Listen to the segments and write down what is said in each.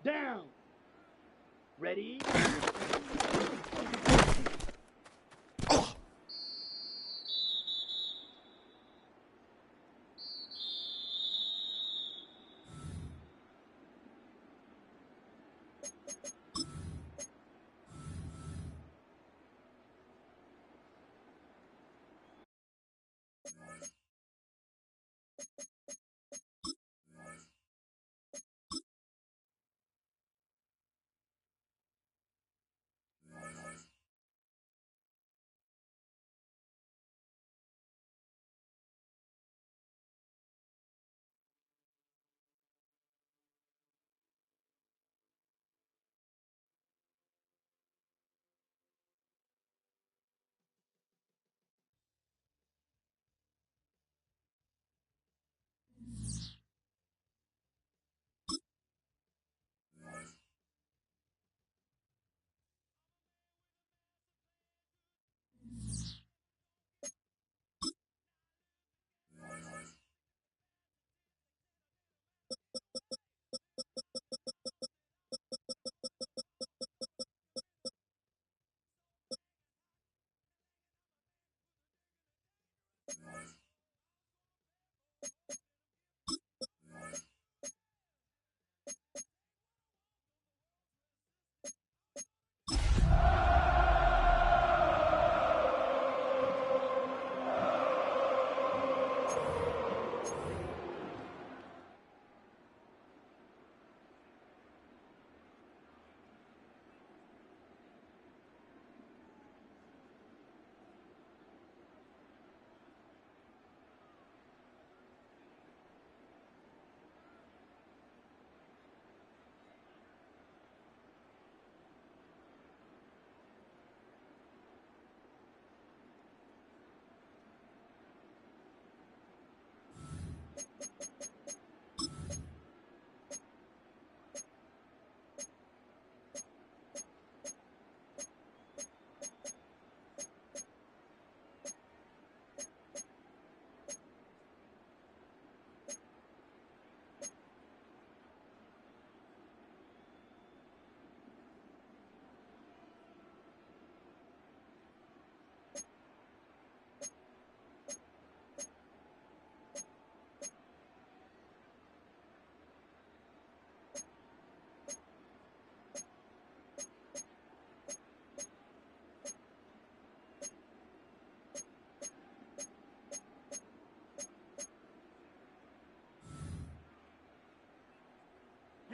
Down. Ready?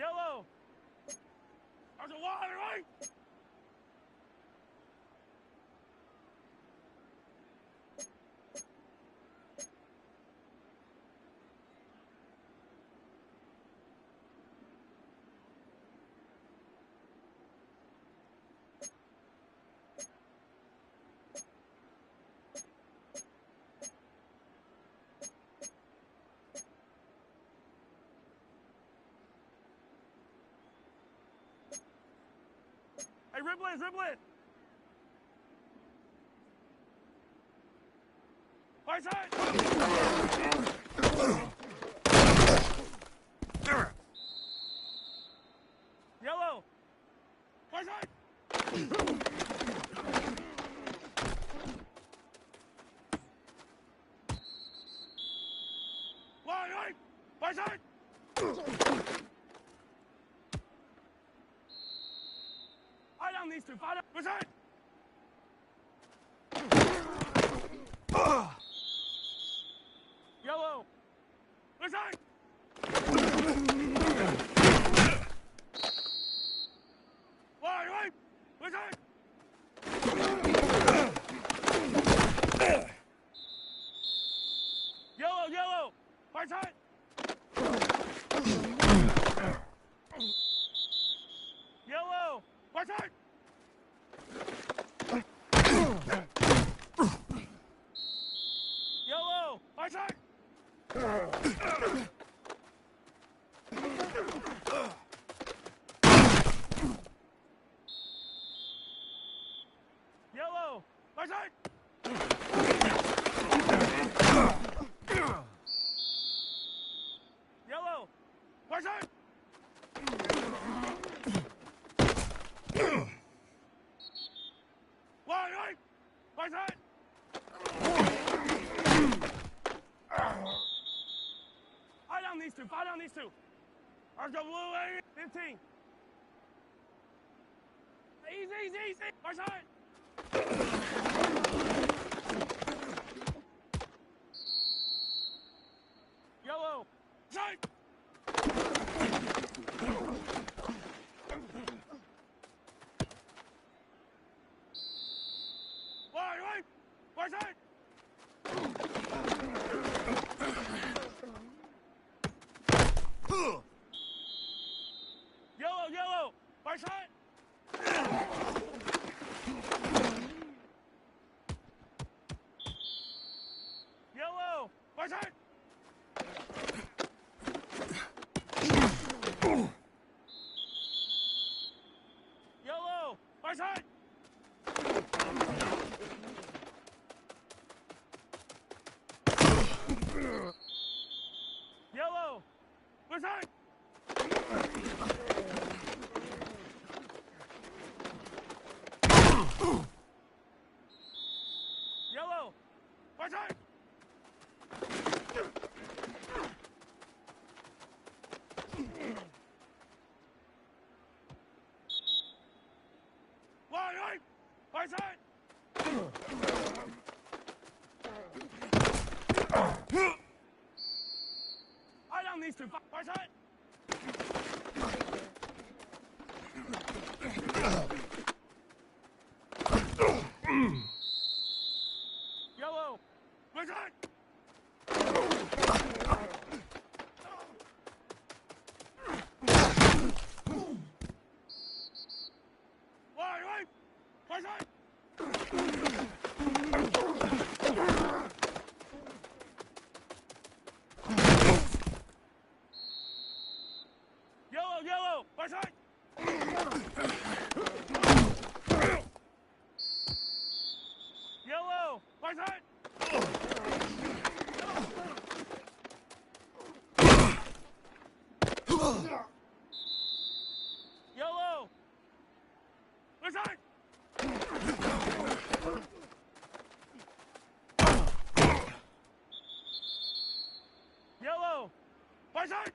Yellow! There's a water, right? Hey, Riblet, Riblet! Right side! Yellow! Right side! Line, right! Right side! I down these two, fire up! Right side! Yellow! Right side! Line, right! Right side! Yellow, yellow! Right side! Yellow! Right side! Yellow! Right side! Yellow! Right side! Yellow! Right side! these two. Fire down these two. Ours go blue, 15. Easy, easy, easy. Our side. Yellow. Side. Right. Right side. Yellow. Right side. Yellow. Right side. Yellow. Right side. Yellow. Right side. Yellow. Right side. Right side. Eye down these two. Right side. Yellow. Right side. Right. Right side. Yellow. Right side. Yellow. Right side. Yellow. Right side. Yellow. Right side.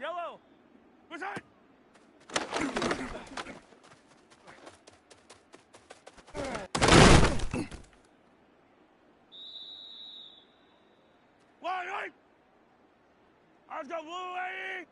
Yellow. Right side. Right. Ours go blue, 80.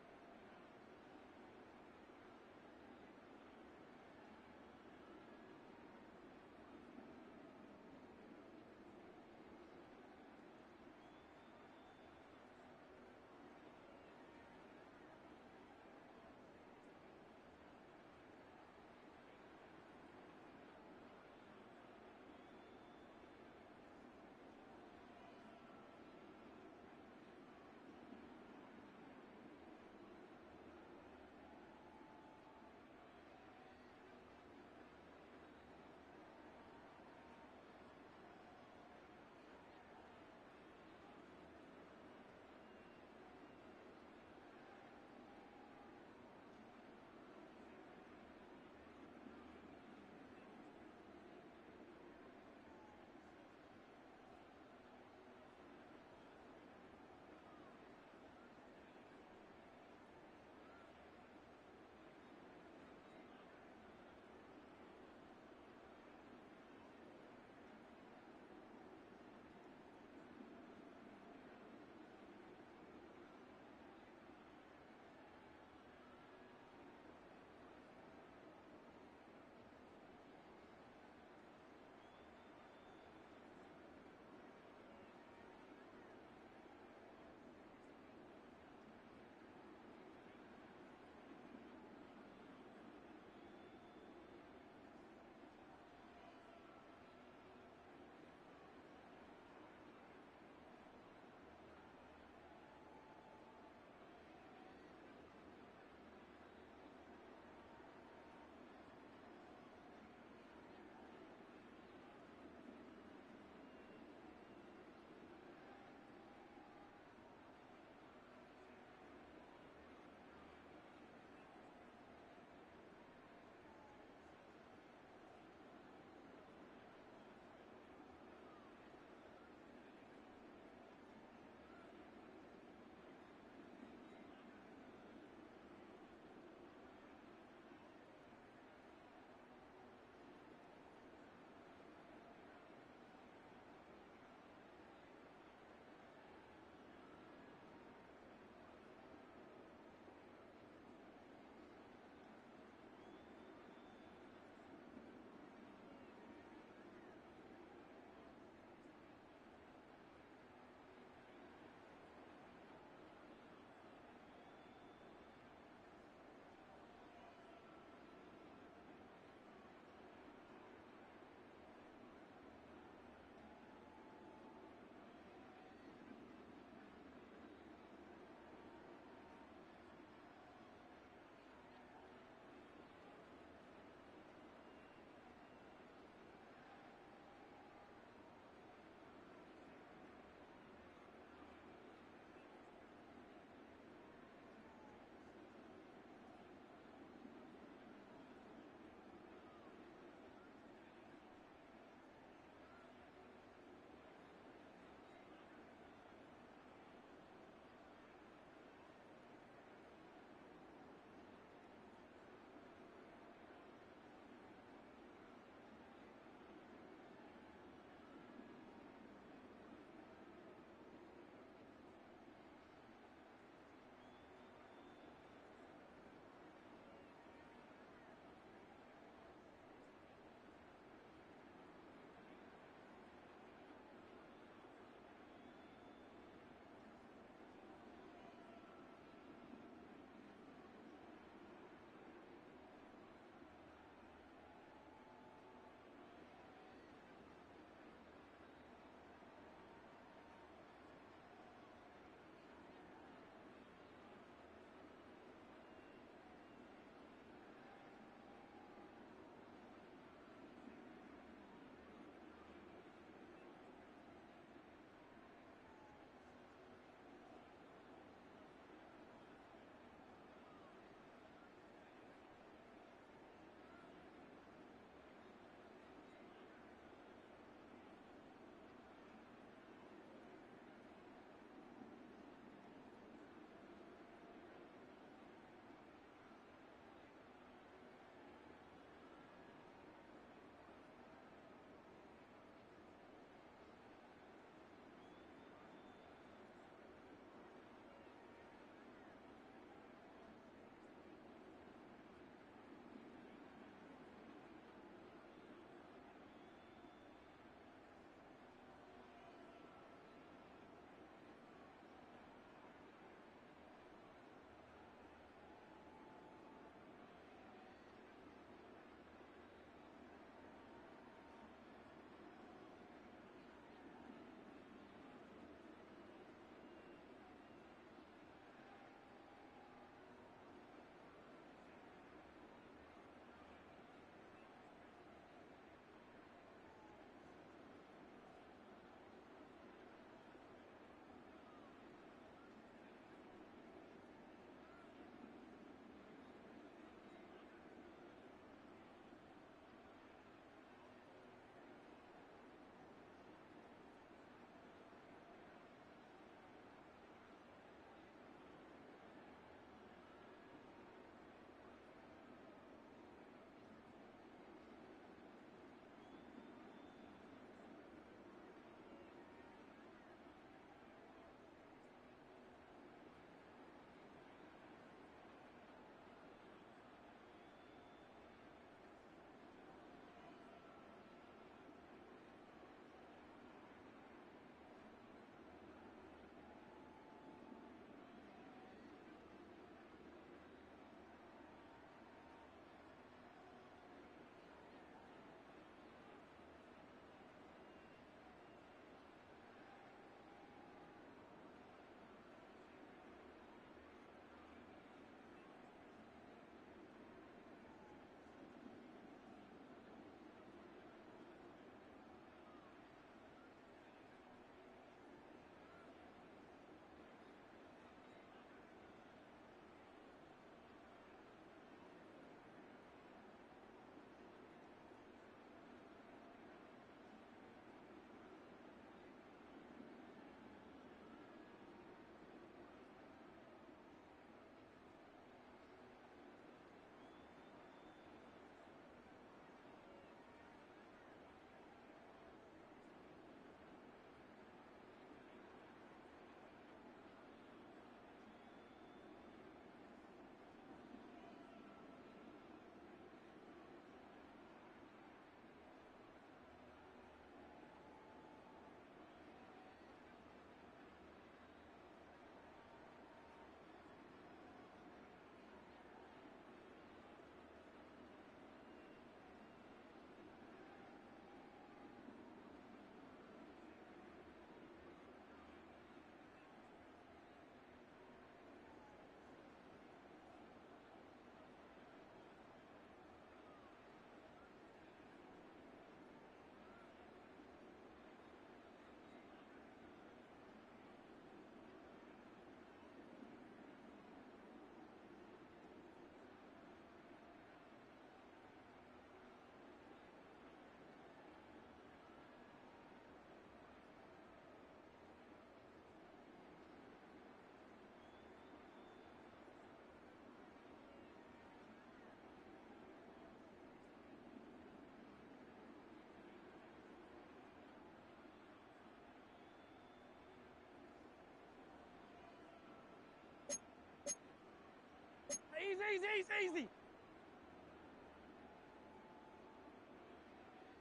Easy.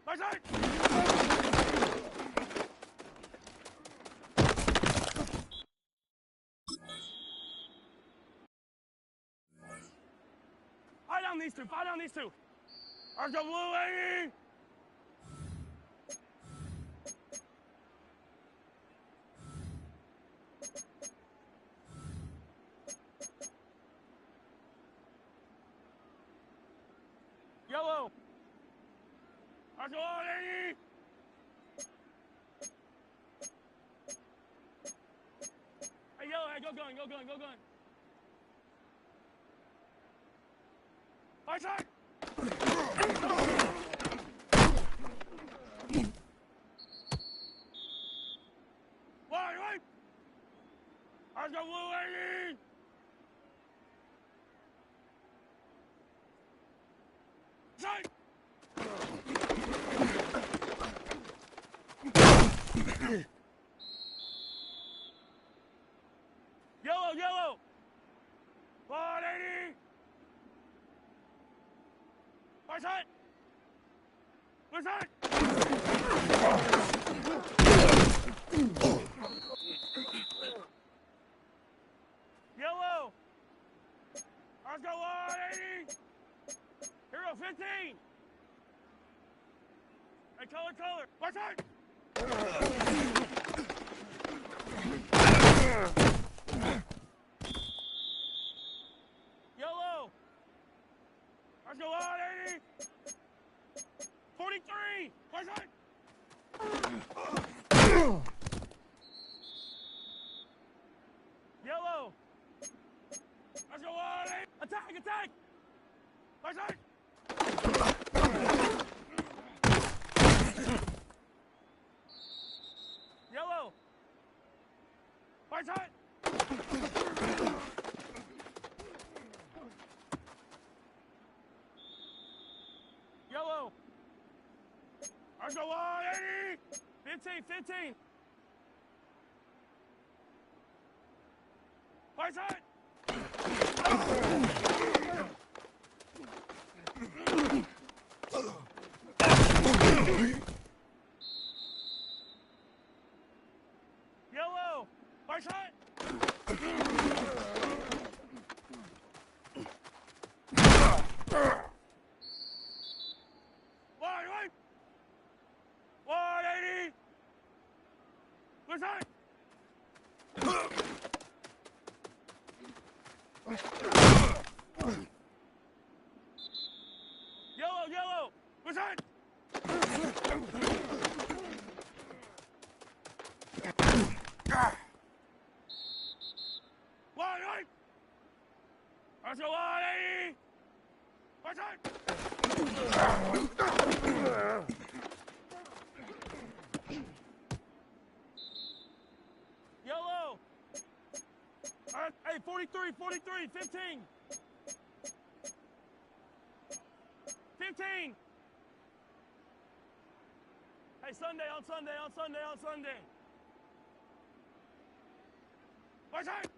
Right side. Fire down these two. Let's go, blue lady. Yellow. Let's go, lady. Hey, yellow, hey, go gun. Right side. Right. Let's go, blue lady. Side. Yellow. 180. Right side. Left side. Yellow. Let's go, 180. Hero 15. Hey, color. Right side. Yellow. Let's go, 180. 43. Right side. Yellow. Let's go, 180. Attack. Right side. Yellow. Right side. Yellow. Let's go, 180. 15. Right side. Yellow. Right side. Right. 180. Left side. Yellow. Left side. Right. Let's go, 180. Right side. Yellow. Hey, 43, 15. 15. Hey, Sunday on Sunday. Right side.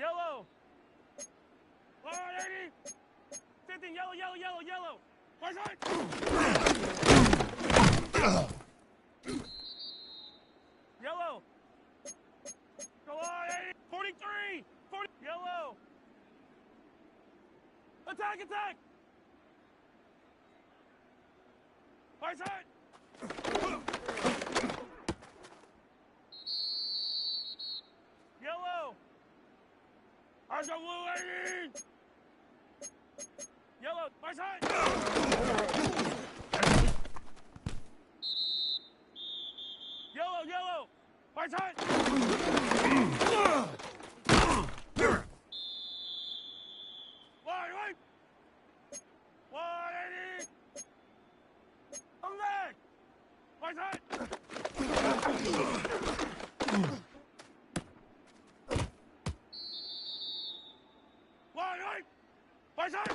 Yellow. 180. 15. Yellow, yellow, yellow, yellow. Right side. Yellow. Go on, 80. 43. 40. Yellow. Attack, attack. Right side. Yellow. Eyes on blue, 80. Yellow, right side. Yellow, yellow. Right side. Right. 180. Come back. Right side. Right. Right side.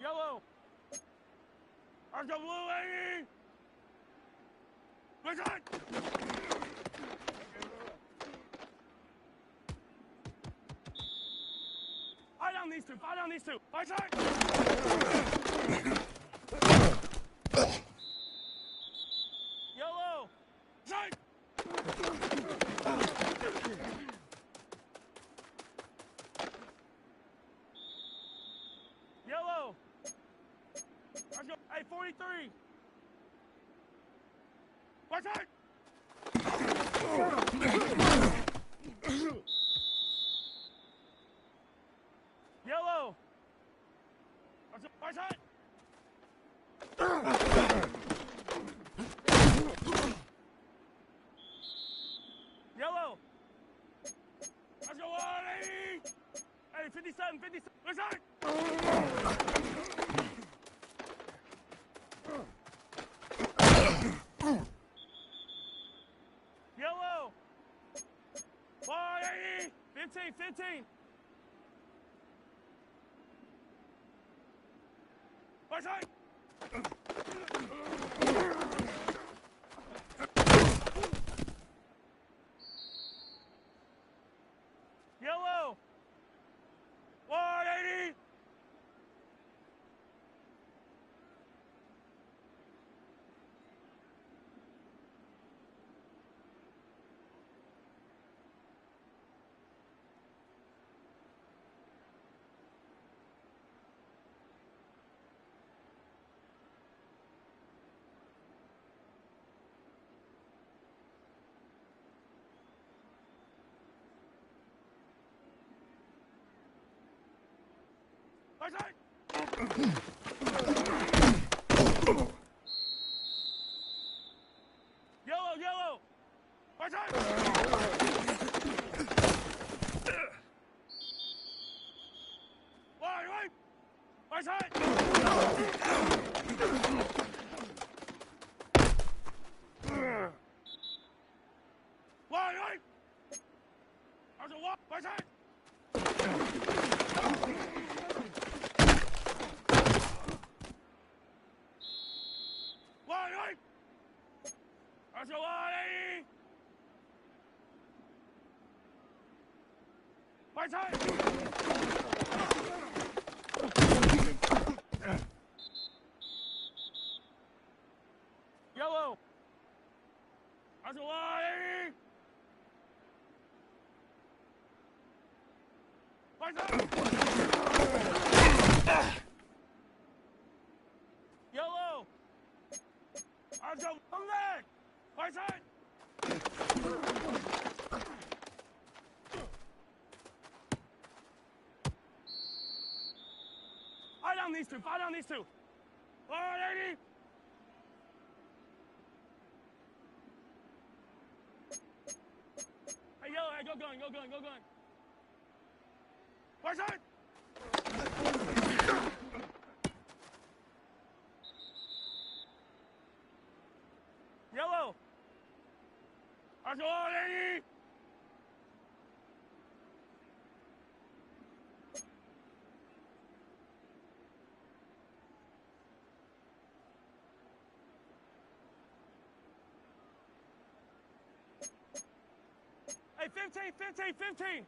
Yellow. Eyes on blue, 80. Right side. Fire down these two. Fire down these two. Right side. Yellow. Side. Yellow. Let's go. Hey, 43. Right side. Yellow. Let's go. Right side. Yellow. Let's go. 180. Hey, 57. 57. Right side. Yellow. 180. 15. 15. Right side. Yellow. 180. Right side. Yellow, yellow. Right side. Right. Right side. Right. There's a walk. Right side. Right. There's a 180. Right side. Yellow. There's a 180. Right side. Yellow. There's a come back. Right side. Fire down these two. Fire down these two. 180. Hey, yellow. Hey, go gun. Right side. Yellow. That's 180. 15, 15, 15.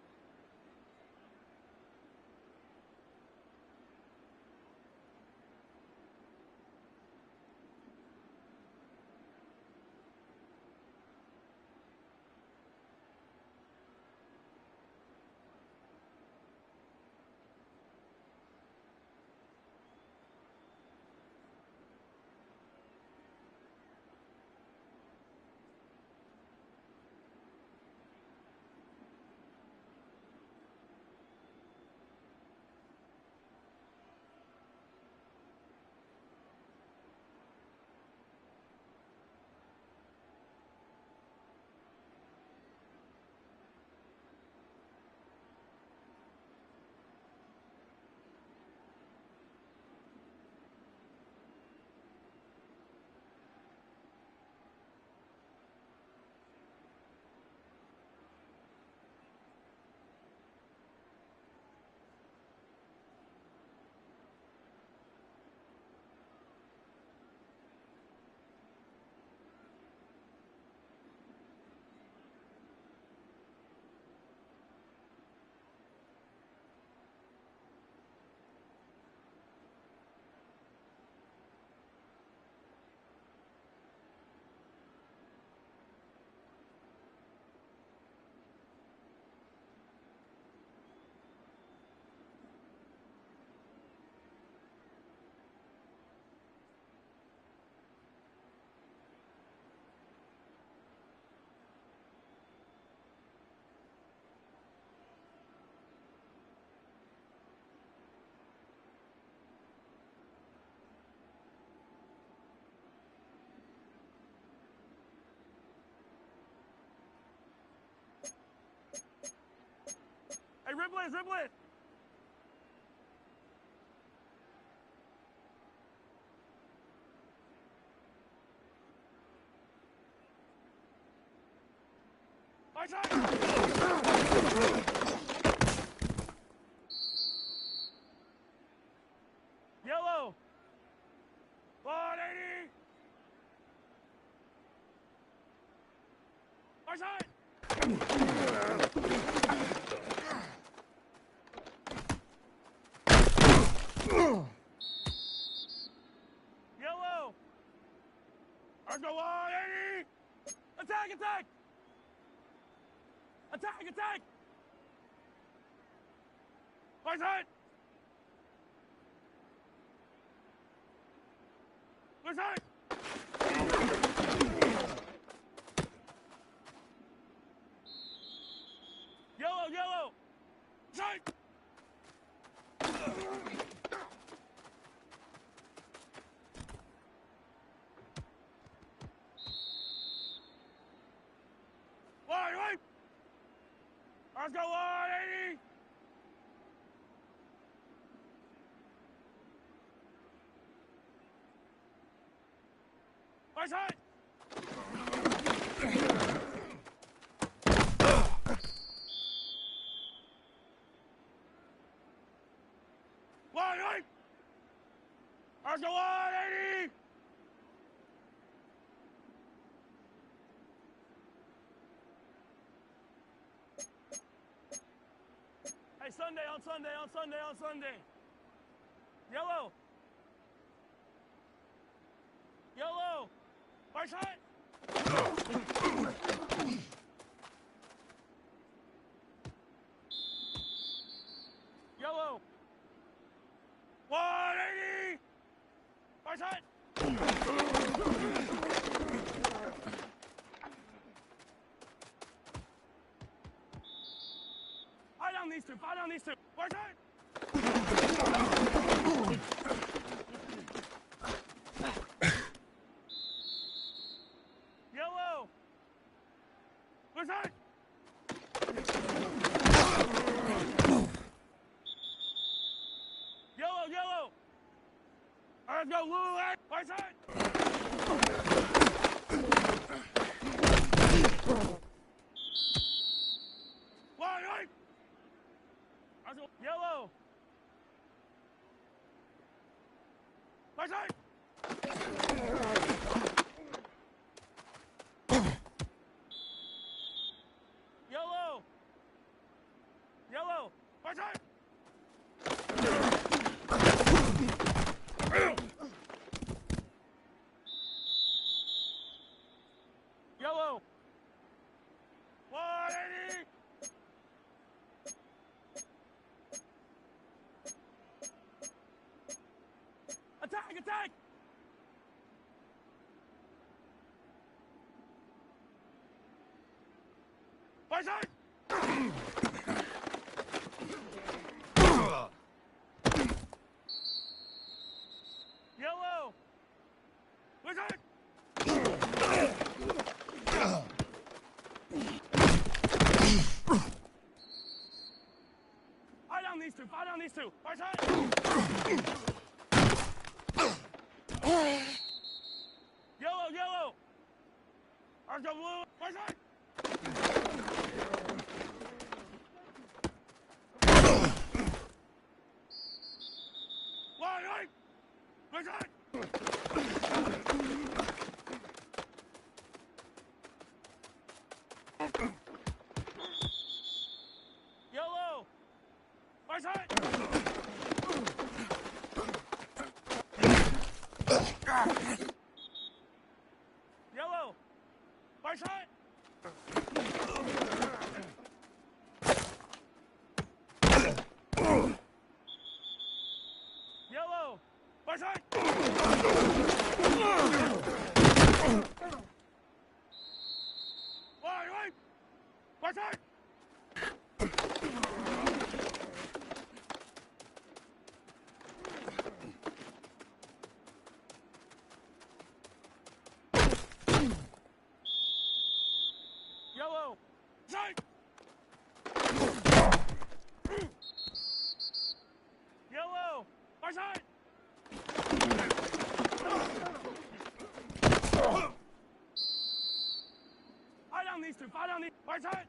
Hey, Ripley, Ripley. My side. Yellow. 180. My side. Yellow. Let's go 180. Attack, attack. Attack, attack. My side. My side. Yellow, yellow. Side. Wait. Let's go 180. My side. Wait. Let's go 180. Hey, Sunday on Sunday. Yellow. Yellow. My side. Yellow. 180. My side. Fight on these two. My side. Yellow. My side. Yellow. Let's go, Yoooo. My side. Wait. Let's go, yellow. My side. Yellow. side! Right side! Yellow! Right side! Fire down these two! Fire down these two! Right side! Yellow! Yellow! Ours go blue! Right side! Right! Right side! Yellow! Right side! Yellow! Right side! Yellow! Right side! Right! Right side! Yellow! Side! Yellow! Right side! Fire down these two! Fire down these! Right side!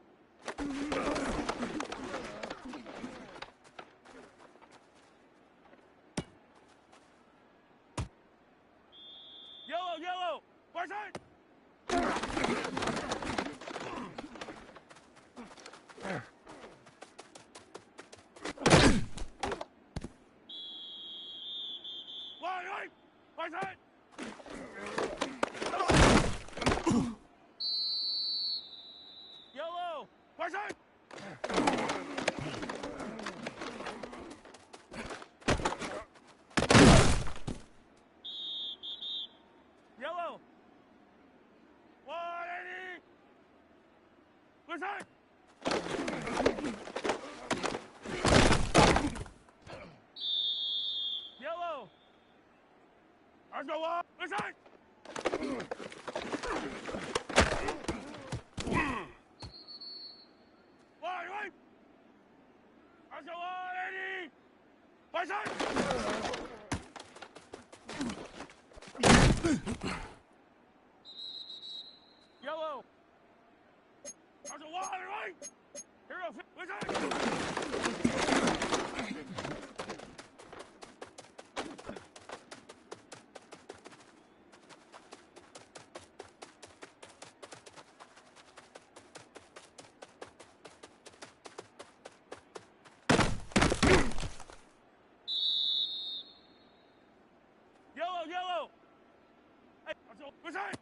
Yellow! Yellow! Right side! Right! Right side! Yellow! Right side! Yellow! 180! Right side! Yellow! Ours go up! Right side! Right! Ours go 180! Right side! Yellow! Ours go 180! Here we go! Right side! Yellow! Hey, right side!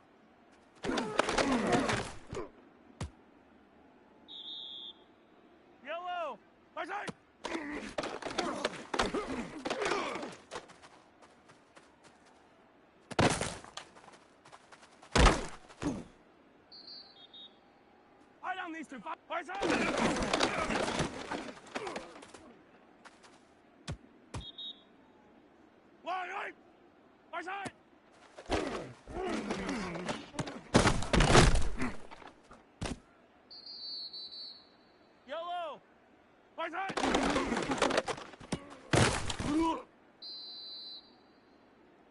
Yellow! Right side! Fire down these two! Right side! Right! Right side! Yellow! Right side!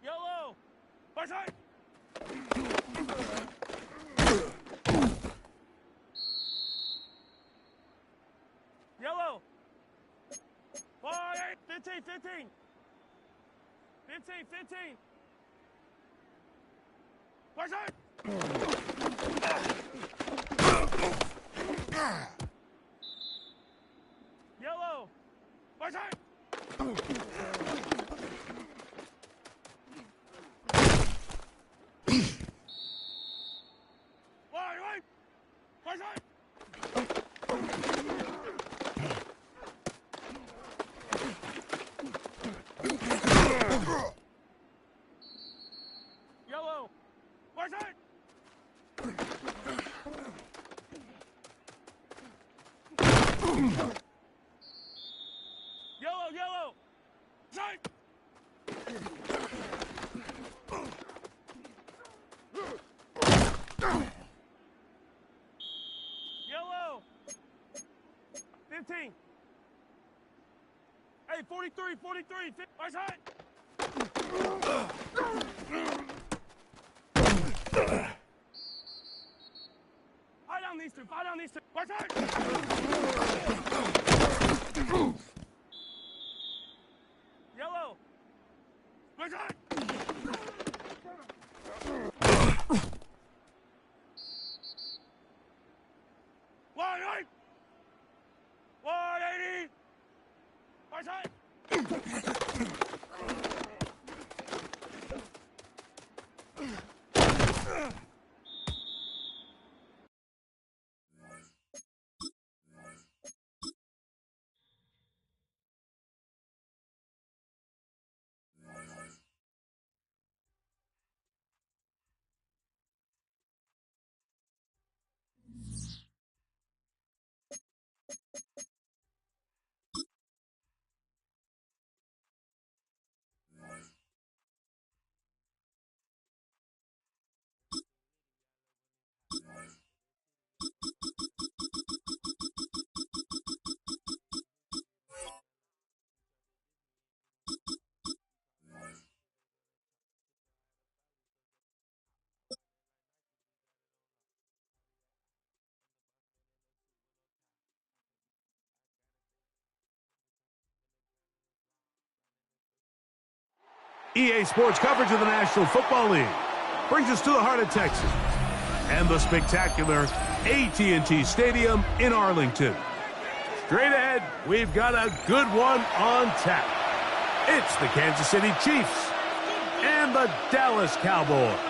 Yellow! Right side! Yellow! 15! 15! 15! Right side! Yellow! Right side! Right! Right side! Yellow, yellow. Tight. Yellow. 15. Hey, 43, 43. Nice high. Fight on these two. Fight on these two. Nice high. Yellow. Nice high. Wide right. 180. Nice high. EA Sports coverage of the National Football League brings us to the heart of Texas and the spectacular AT&T Stadium in Arlington. Straight ahead, we've got a good one on tap. It's the Kansas City Chiefs and the Dallas Cowboys.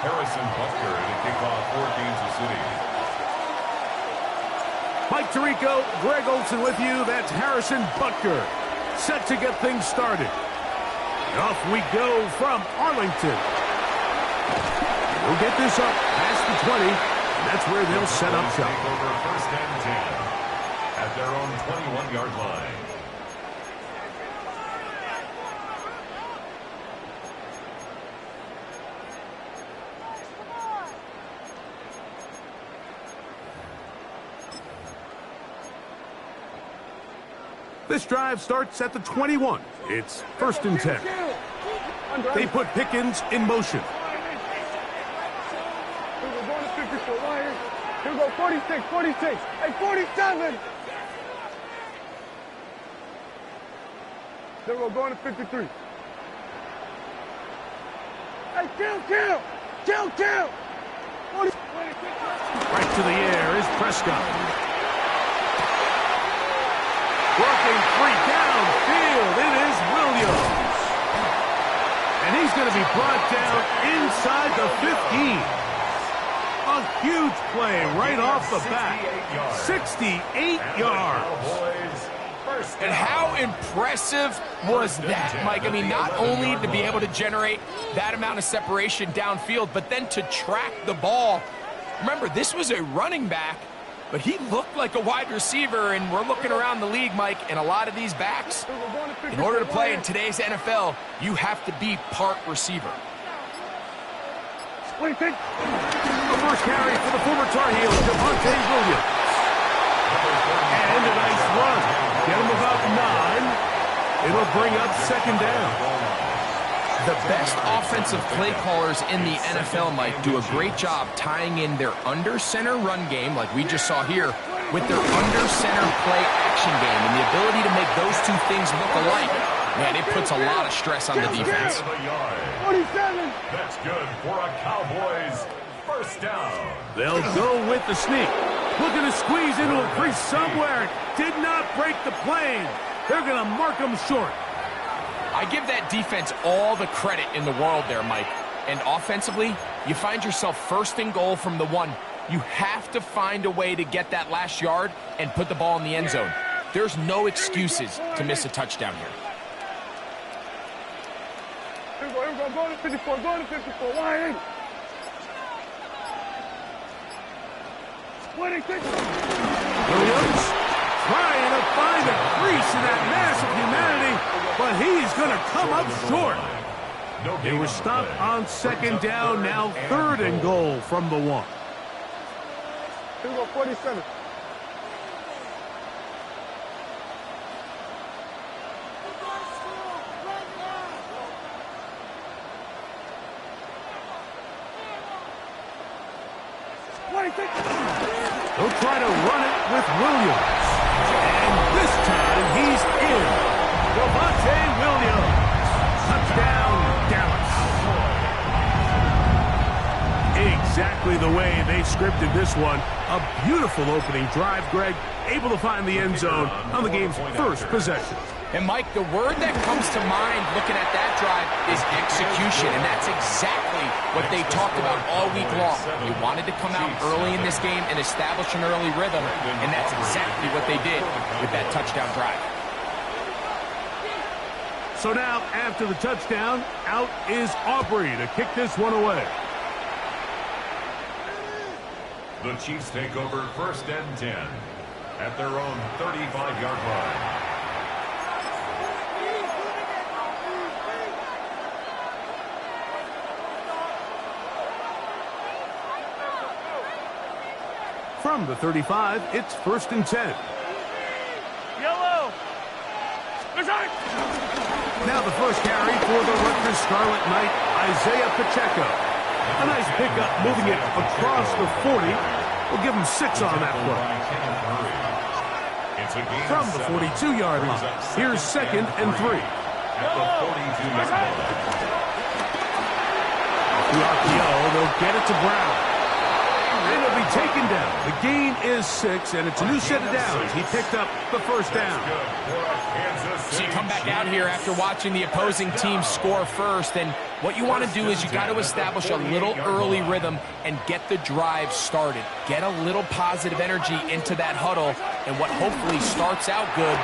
Harrison Butker to kick off for Kansas City. Mike Tirico, Greg Olson with you. That's Harrison Butker, set to get things started. Off we go from Arlington. We'll get this up past the 20. And that's where they'll set up shop. Take over first and 10 at their own 21-yard line. This drive starts at the 21. It's first and 10. They put Pickens in motion. Here we're going to 54 Lions. Here we go, 46, 46. Hey, 47. Then we're going to 53. Hey, kill. 40. Right to the air is Prescott. Working free downfield, it is Williams. And he's going to be brought down inside the 15. A huge play right off the bat. 68 yards. And how impressive was that, Mike? I mean, not only to be able to generate that amount of separation downfield, but then to track the ball. Remember, this was a running back, but he looked like a wide receiver, and we're looking around the league, Mike, and a lot of these backs, in order to play in today's NFL, you have to be part receiver. The first carry for the former Tar Heels, Devontae Williams. And a nice run. Get him about 9. It'll bring up second down. The best offensive play callers in the NFL, Mike, do a great job tying in their under-center run game, like we just saw here, with their under-center play action game. And the ability to make those two things look alike, man, it puts a lot of stress on the defense. 47. That's good for a Cowboys first down. They'll go with the sneak. Looking to squeeze into a crease somewhere. Did not break the plane. They're going to mark them short. I give that defense all the credit in the world there, Mike. And offensively, you find yourself first and goal from the 1. You have to find a way to get that last yard and put the ball in the end zone. There's no excuses to miss a touchdown here. Here we go, go to 54, go to 54, wide. 26. Williams trying to find a crease in that mass of humanity, but he's going to come up short. They were stopped on second down, now third and goal from the 1. Here we go, 47. They'll try to run it with Williams. And this time he's in. Devontae Williams. Touchdown, Dallas. Exactly the way they scripted this one. A beautiful opening drive, Greg. Able to find the end zone on the game's first possession. And, Mike, the word that comes to mind looking at that drive is execution, and that's exactly what they talked about all week long. They wanted to come out early in this game and establish an early rhythm, and that's exactly what they did with that touchdown drive. So now, after the touchdown, out is Aubrey to kick this one away. The Chiefs take over 1st and 10 at their own 35-yard line. From the 35, it's 1st and 10. Yellow. Now the first carry for the Rutgers Scarlet Knight, Isaiah Pacheco. A nice pickup moving it across the 40. We'll give him 6 on that play. From the 42-yard line, here's 2nd and 3. At the 42-yard line. They'll get it to Brown. And it'll be taken down. The gain is 6, and it's a new set of downs. He picked up the first down. So you come back out here after watching the opposing team score first, and what you want to do is you got to establish a little early rhythm and get the drive started. Get a little positive energy into that huddle, and what hopefully starts out good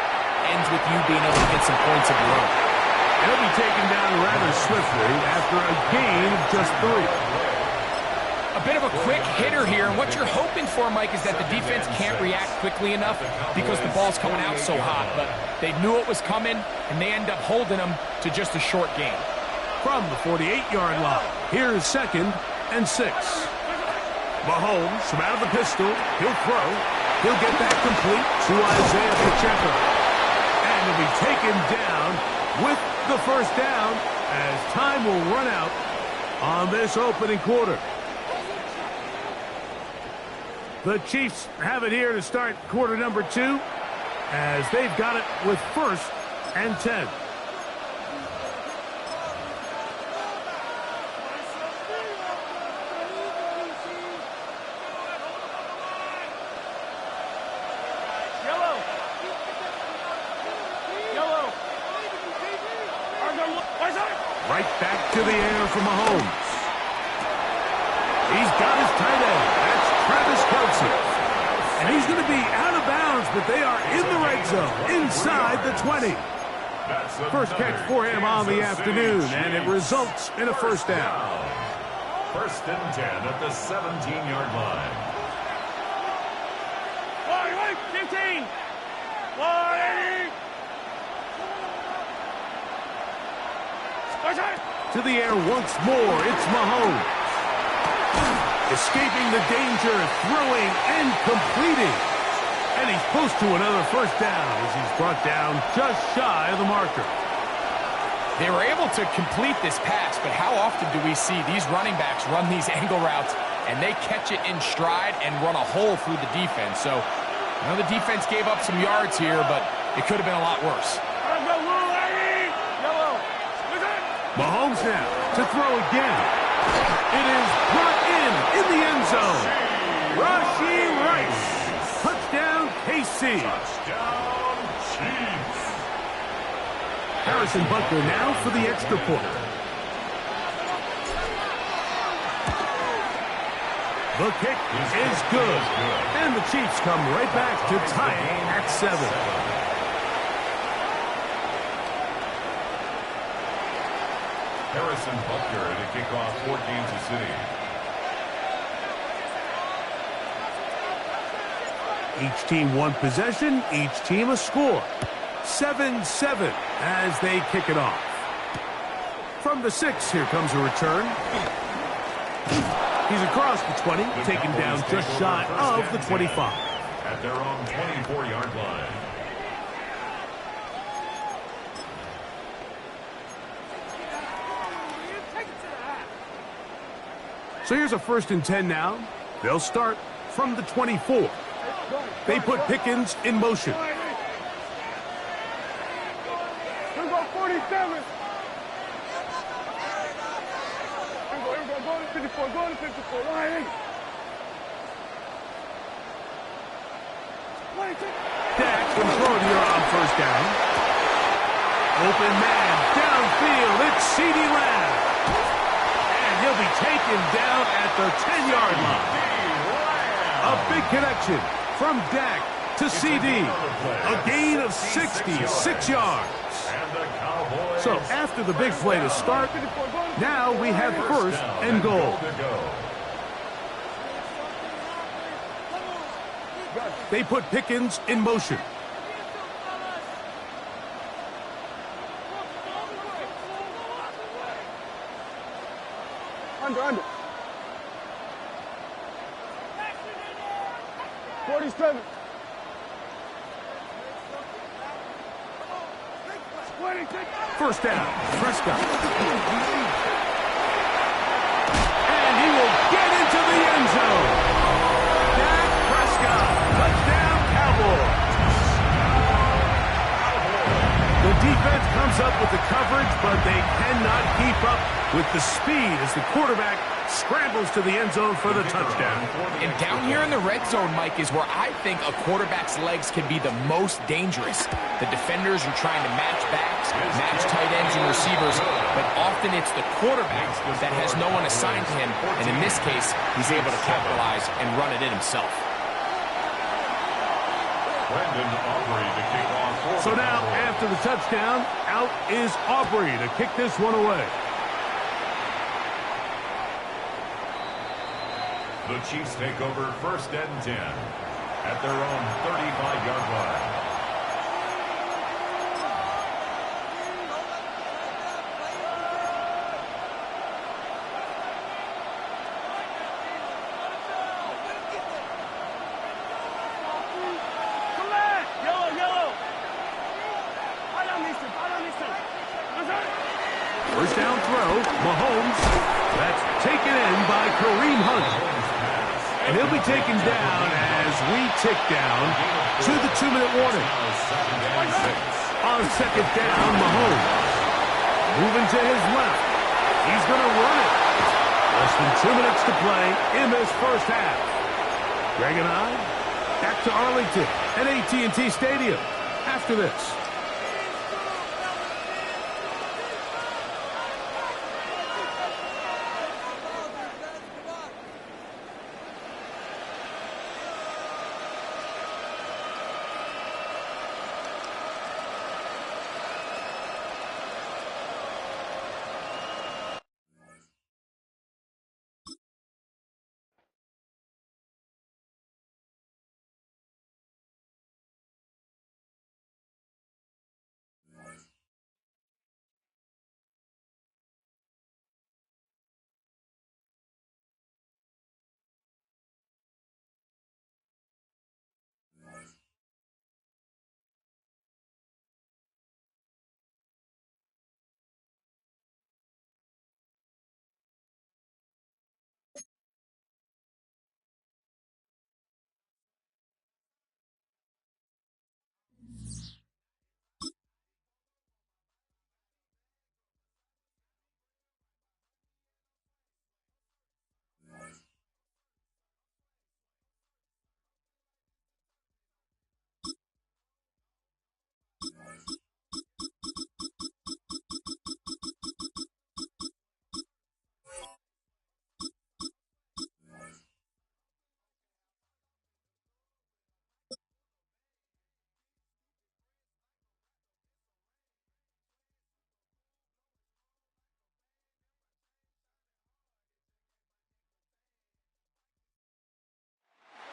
ends with you being able to get some points of your own. And he'll be taken down rather swiftly after a gain of just 3. A bit of a quick hitter here, and what you're hoping for, Mike, is that the defense can't react quickly enough because the ball's coming out so hot, but they knew it was coming, and they end up holding them to just a short gain. From the 48-yard line, here's 2nd and 6. Mahomes from out of the pistol, he'll throw. He'll get that complete to Isaiah Pacheco. And he'll be taken down with the first down as time will run out on this opening quarter. The Chiefs have it here to start quarter number 2 as they've got it with 1st and 10. Right back to the air for Mahomes. He's got his tight end. That's Travis Kelce. And he's going to be out of bounds, but they are in the red zone, inside the 20. First catch for him on the afternoon, and it results in a first down. 1st and 10 at the 17-yard line. 15. 40. To the air once more, it's Mahomes. Escaping the danger, throwing and completing. And he's close to another first down as he's brought down just shy of the marker. They were able to complete this pass, but how often do we see these running backs run these angle routes and they catch it in stride and run a hole through the defense? So, I know the defense gave up some yards here, but it could have been a lot worse. Mahomes now to throw again. It is brought in the end zone. Rashee Rice. Touchdown, KC. Touchdown, Chiefs. Harrison Butker now for the extra point. The kick is good. And the Chiefs come right back to tie it at 7. Harrison Butker to kick off for Kansas City. Each team one possession, each team a score. 7-7 as they kick it off. From the 6, here comes a return. He's across the 20, taken down just shy of the 25. At their own 24-yard line. So here's a 1st and 10 now. They'll start from the 24. They put Pickens in motion. Here go 47. Here we go. Go to 54. Go to 54. Line. Dak can throw it here on 1st down. Open man, downfield, it's CeeDee Lamb. And he'll be taken down at the 10-yard line. A big connection from Dak to CD. A gain of 66 yards. So after the big play to start, now we have 1st and goal. They put Pickens in motion. Under. 47. 1st down, Prescott. And he will get into the end zone. Dak Prescott, touchdown Cowboys. The defense comes up with the coverage, but they cannot keep up with the speed as the quarterback scrambles to the end zone for the touchdown. And down here in the red zone, Mike, is where I think a quarterback's legs can be the most dangerous. The defenders are trying to match backs, match tight ends and receivers, but often it's the quarterback that has no one assigned to him, and in this case, he's able to capitalize and run it in himself. So now, after the touchdown, out is Aubrey to kick this one away. The Chiefs take over 1st and 10 at their own 35-yard line. Yellow. 1st down throw, Mahomes. That's taken in by Kareem Hunt. And he'll be taken down as we tick down to the 2-minute warning. On 2nd down, Mahomes. Moving to his left. He's going to run it. Less than 2 minutes to play in this 1st half. Greg and I, back to Arlington at AT&T Stadium after this.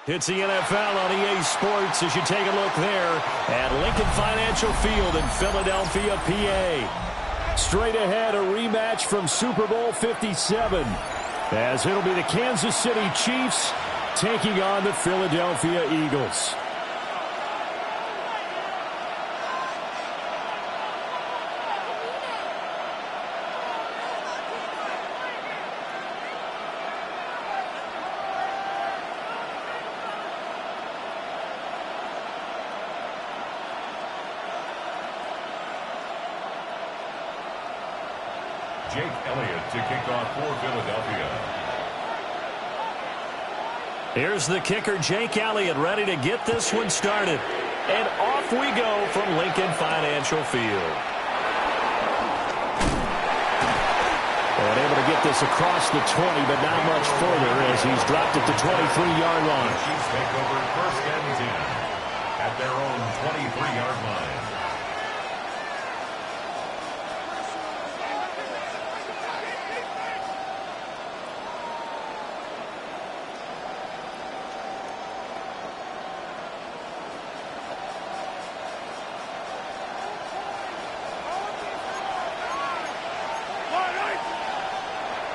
It's the NFL on EA Sports as you take a look there at Lincoln Financial Field in Philadelphia, PA. Straight ahead, a rematch from Super Bowl 57, as it'll be the Kansas City Chiefs taking on the Philadelphia Eagles. Jake Elliott to kick off for Philadelphia. Here's the kicker, Jake Elliott, ready to get this one started. And off we go from Lincoln Financial Field. And able to get this across the 20, but not much further as he's dropped it to 23-yard line. The Chiefs take over 1st and 10 at their own 23-yard line.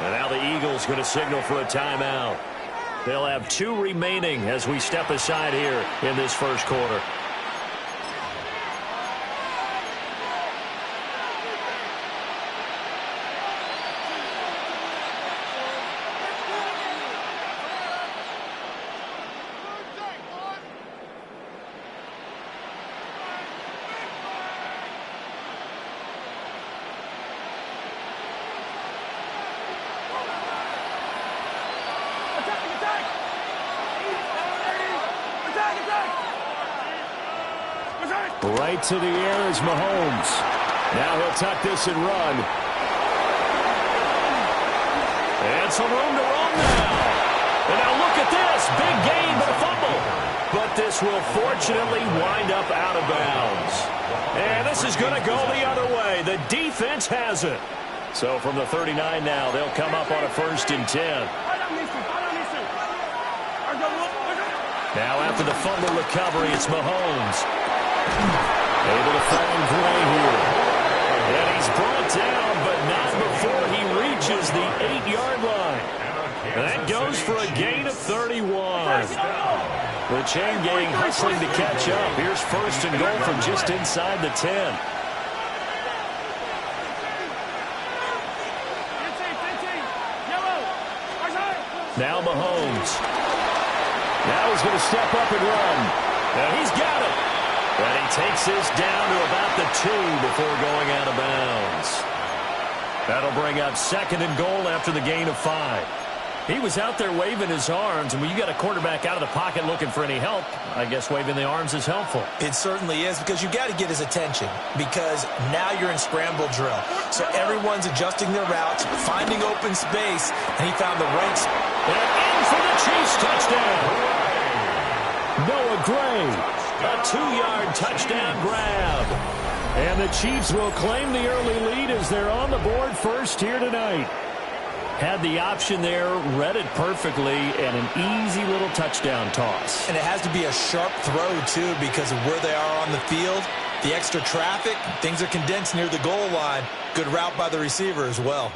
And now the Eagles going to signal for a timeout. They'll have 2 remaining as we step aside here in this first quarter. Right to the air is Mahomes. Now he'll tuck this and run. And some room to run now. And now look at this. Big gain, but a fumble. But this will fortunately wind up out of bounds. And this is going to go the other way. The defense has it. So from the 39 now, they'll come up on a 1st and 10. Now after the fumble recovery, it's Mahomes. Able to find Gray here. And he's brought down, but not before he reaches the 8-yard line. And that goes for a gain of 31. The chain gang hustling to catch up. Here's 1st and goal from just inside the 10. Now Mahomes. Now he's going to step up and run. And he's got it. And he takes this down to about the 2 before going out of bounds. That'll bring up 2nd and goal after the gain of 5. He was out there waving his arms, and when you got a quarterback out of the pocket looking for any help, I guess waving the arms is helpful. It certainly is, because you got to get his attention, because now you're in scramble drill. So everyone's adjusting their routes, finding open space, and he found the right spot. And in for the Chiefs touchdown. Noah Gray. A 2-yard touchdown grab. And the Chiefs will claim the early lead as they're on the board first here tonight. Had the option there, read it perfectly, and an easy little touchdown toss. And it has to be a sharp throw, too, because of where they are on the field. The extra traffic, things are condensed near the goal line. Good route by the receiver as well.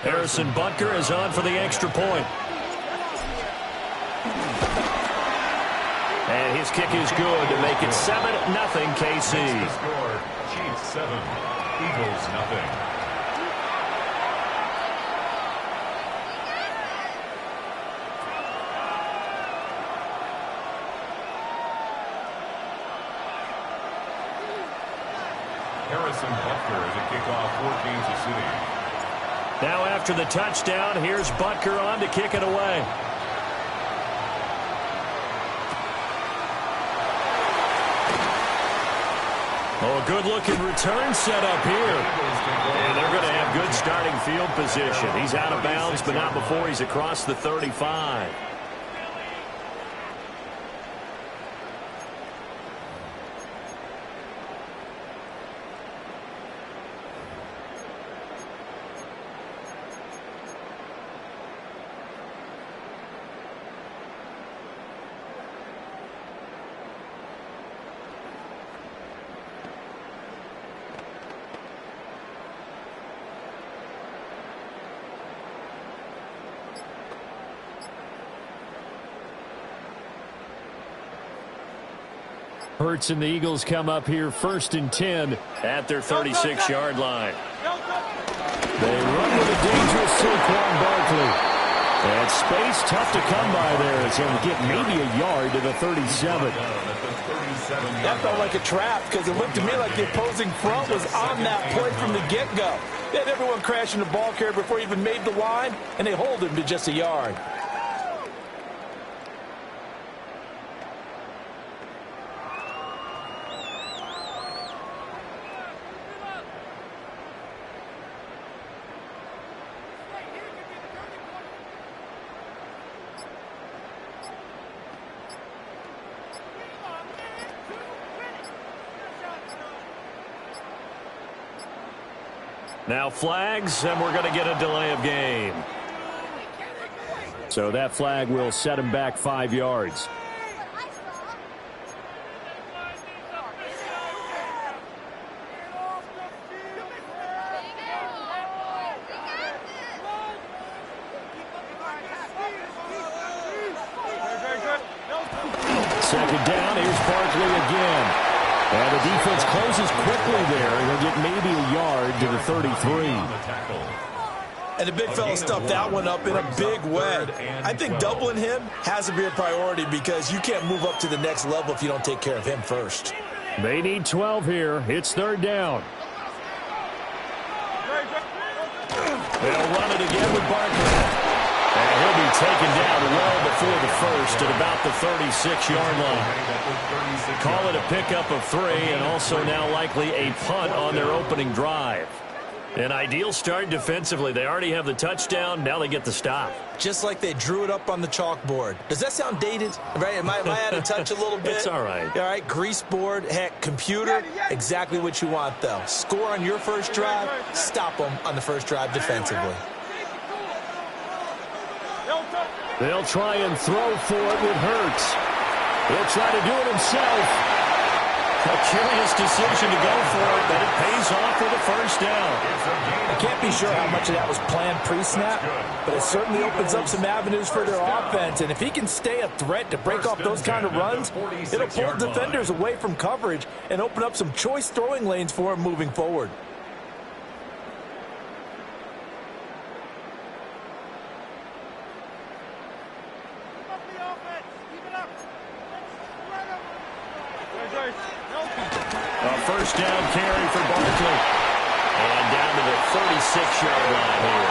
Harrison Butker is on for the extra point. And his kick is good to make it 7-0 KC. Score, Chiefs 7, Eagles 0. Harrison Butker is a kickoff for Kansas City. Now after the touchdown, here's Butker on to kick it away. Oh, a good-looking return set up here. And they're going to have good starting field position. He's out of bounds, but not before he's across the 35. Hurts and the Eagles come up here 1st and 10 at their 36-yard line. They run with a dangerous Saquon Barkley. And space tough to come by there as he'll get maybe a yard to the 37. That felt like a trap because it looked to me like the opposing front was on that play from the get-go. They had everyone crashing the ball carrier before he even made the line, and they hold him to just a yard. Now flags, and we're going to get a delay of game. So that flag will set him back 5 yards. Second down, here's Barkley again. And the defense closes quickly there. He'll get maybe a yard to the 33. And the big fella stuffed that one up in a big way. I think doubling him has to be a priority because you can't move up to the next level if you don't take care of him first. They need 12 here. It's 3rd down. They'll run it again with Barkley. And he'll be taken down well before the first at about the 36-yard line. Call it a pickup of 3 and also now likely a punt on their opening drive. An ideal start defensively. They already have the touchdown. Now they get the stop. Just like they drew it up on the chalkboard. Does that sound dated? Right? Am I out of touch a little bit? It's all right. All right, grease board, heck, computer, exactly what you want, though. Score on your first drive, stop them on the first drive defensively. They'll try and throw for it with Hurts. He'll try to do it himself. A curious decision to go for it, but it pays off for the first down. I can't be sure how much of that was planned pre-snap, but it certainly opens up some avenues for their offense. And if he can stay a threat to break off those kind of runs, it'll pull defenders away from coverage and open up some choice throwing lanes for him moving forward. A first down carry for Barkley. And down to the 36-yard line here.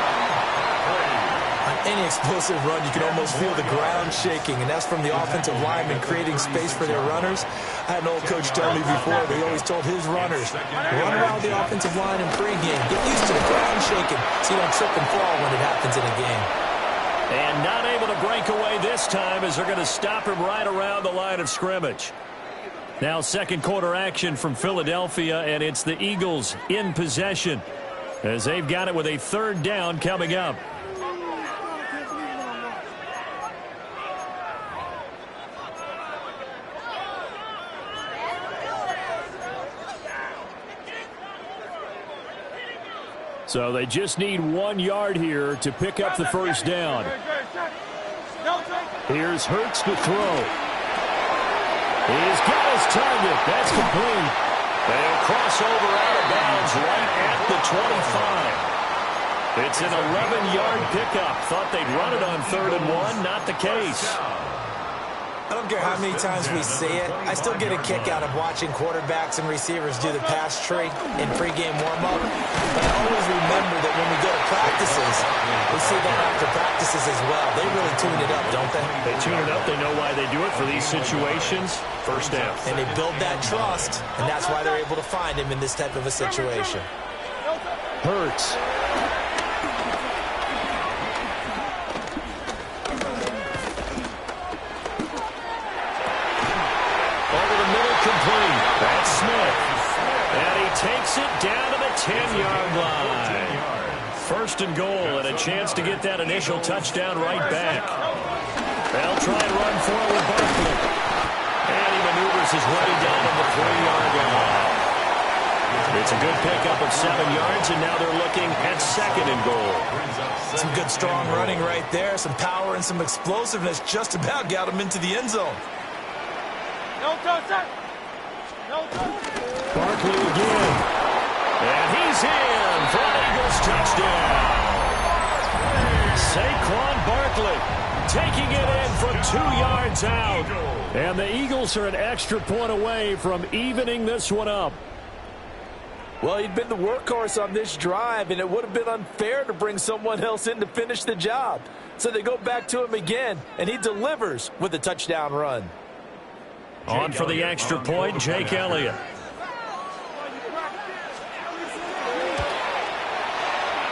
On any explosive run, you can almost feel the ground shaking, and that's from the offensive linemen creating space for their runners. I had an old coach tell me before, but he always told his runners, run around the offensive line in pregame. Get used to the ground shaking so you don't trip and fall when it happens in a game. And not able to break away this time as they're going to stop him right around the line of scrimmage. Now second quarter action from Philadelphia, and it's the Eagles in possession as they've got it with a 3rd down coming up. So they just need 1 yard here to pick up the first down. Here's Hurts to throw. He's got his target. That's complete. They'll cross over out of bounds right at the 25. It's an 11-yard pickup. Thought they'd run it on 3rd and 1. Not the case. I don't care how many times we see it. I still get a kick out of watching quarterbacks and receivers do the pass tree in pregame warm-up. But I always remember that when we go to practices, we see that after practices as well. They really tune it up, don't they? They tune it up. They know why they do it for these situations. First down. And they build that trust, and that's why they're able to find him in this type of a situation. Hurts. Complete. That's Smith. And he takes it down to the 10-yard line. 1st and goal, and a chance to get that initial touchdown right back. They'll try and run forward Barkley. And he maneuvers his way down to the 3-yard line. It's a good pickup of 7 yards, and now they're looking at 2nd and goal. Some good strong running right there. Some power and some explosiveness just about got him into the end zone. Barkley again. And he's in for an Eagles touchdown. Saquon Barkley taking it in from 2 yards out. And the Eagles are an extra point away from evening this one up. Well, he'd been the workhorse on this drive, and it would have been unfair to bring someone else in to finish the job. So they go back to him again, and he delivers with a touchdown run. On for the extra point, Jake Elliott.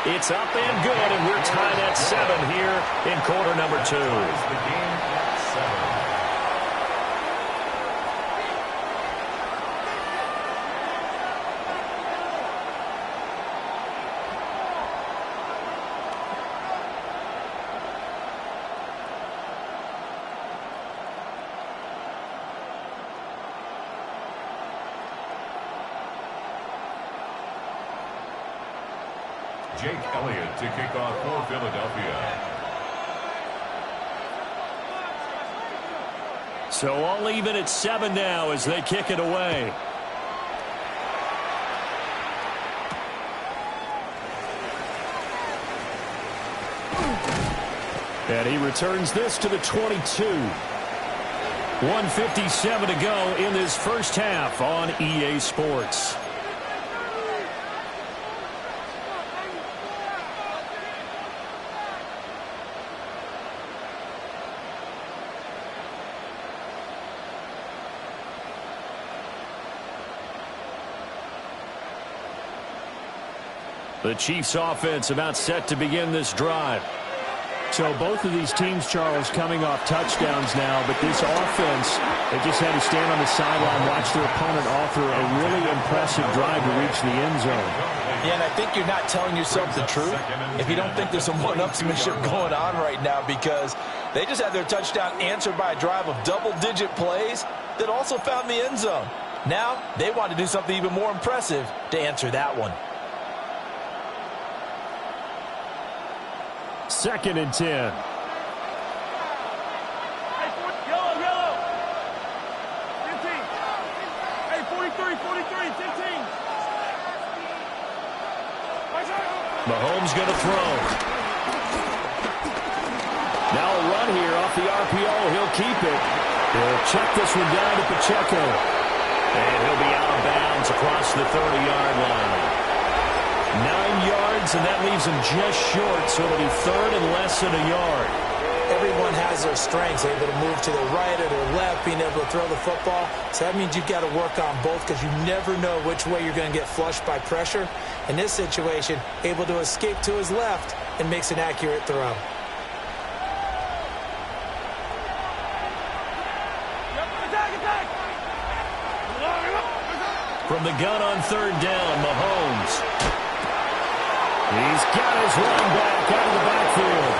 It's up and good, and we're tied at 7 here in quarter number 2. Jake Elliott to kick off for Philadelphia. So all even at 7 now as they kick it away. And he returns this to the 22. 1:57 to go in this first half on EA Sports. The Chiefs offense about set to begin this drive. So both of these teams, Charles, coming off touchdowns now, but this offense, they just had to stand on the sideline, watch their opponent offer a really impressive drive to reach the end zone. Yeah, and I think you're not telling yourself the truth if you don't think there's some one-upsmanship going on right now, because they just had their touchdown answered by a drive of double-digit plays that also found the end zone. Now they want to do something even more impressive to answer that one. 2nd and 10. Yellow, yellow. 15. Hey, 43, 43, 15. Mahomes going to throw. Now a run here off the RPO. He'll keep it. He'll check this one down to Pacheco. And he'll be out of bounds across the 30-yard line. 9 yards, and that leaves him just short, so it'll be 3rd and less than a yard. Everyone has their strengths, able to move to the right or their left, being able to throw the football. So that means you've got to work on both, because you never know which way you're going to get flushed by pressure. In this situation, able to escape to his left and makes an accurate throw. From the gun on 3rd down, Mahomes. He's got his run back out of the backfield.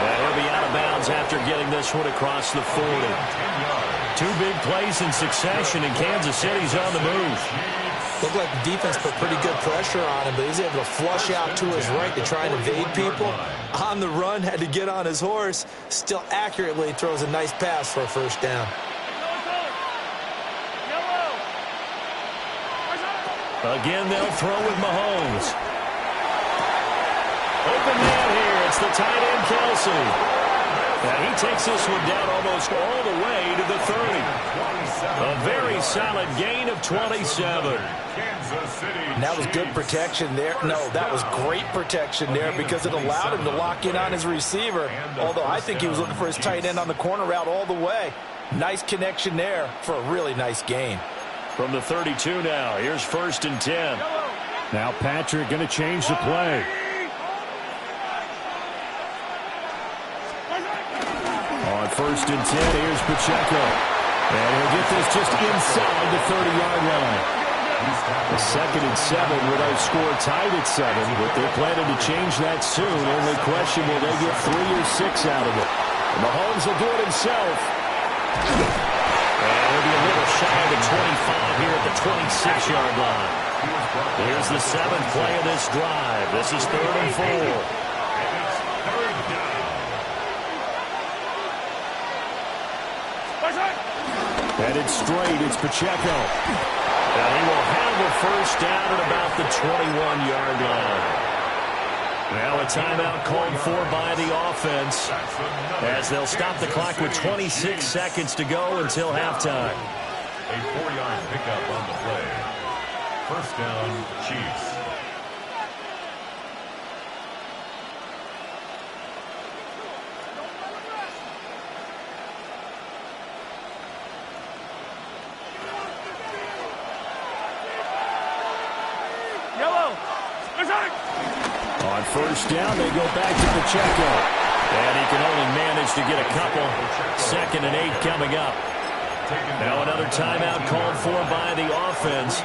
And he'll be out of bounds after getting this one across the 40. 2 big plays in succession, and Kansas City's on the move. Looked like the defense put pretty good pressure on him, but he's able to flush out to his right to try and evade people. On the run, had to get on his horse. Still accurately throws a nice pass for a 1st down. Again, they'll throw with Mahomes. Open man here. It's the tight end, Kelsey. And he takes this one down almost all the way to the 30. A very solid gain of 27. And that was good protection there. No, that was great protection there, because it allowed him to lock in on his receiver. Although I think he was looking for his tight end on the corner route all the way. Nice connection there for a really nice gain. From the 32 now, here's 1st and 10. Now Patrick going to change the play. On 1st and 10, here's Pacheco. And he'll get this just inside the 30-yard line. The 2nd and 7 with our score tied at 7, but they're planning to change that soon. Only question, will they get 3 or 6 out of it? And Mahomes will do it himself. And he'll be a little shy of the 25 here at the 26-yard line. Here's the 7th play of this drive. This is 3rd and 4. Headed straight, it's Pacheco. And he will have a first down at about the 21-yard line. Now a timeout called for by the offense as they'll stop the clock with 26 seconds to go until halftime. A 4-yard pickup on the play. First down, Chiefs. On first down, they go back to Pacheco. And he can only manage to get a couple. 2nd and 8 coming up. Now another timeout called for by the offense.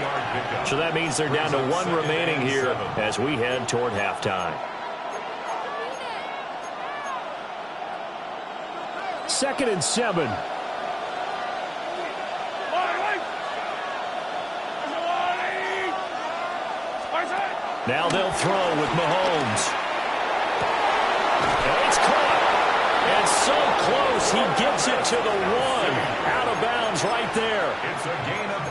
So that means they're down to 1 remaining here as we head toward halftime. 2nd and 7. Now they'll throw with Mahomes. And it's caught. And so close, he gets it to the 1. Out of bounds right there. It's a gain of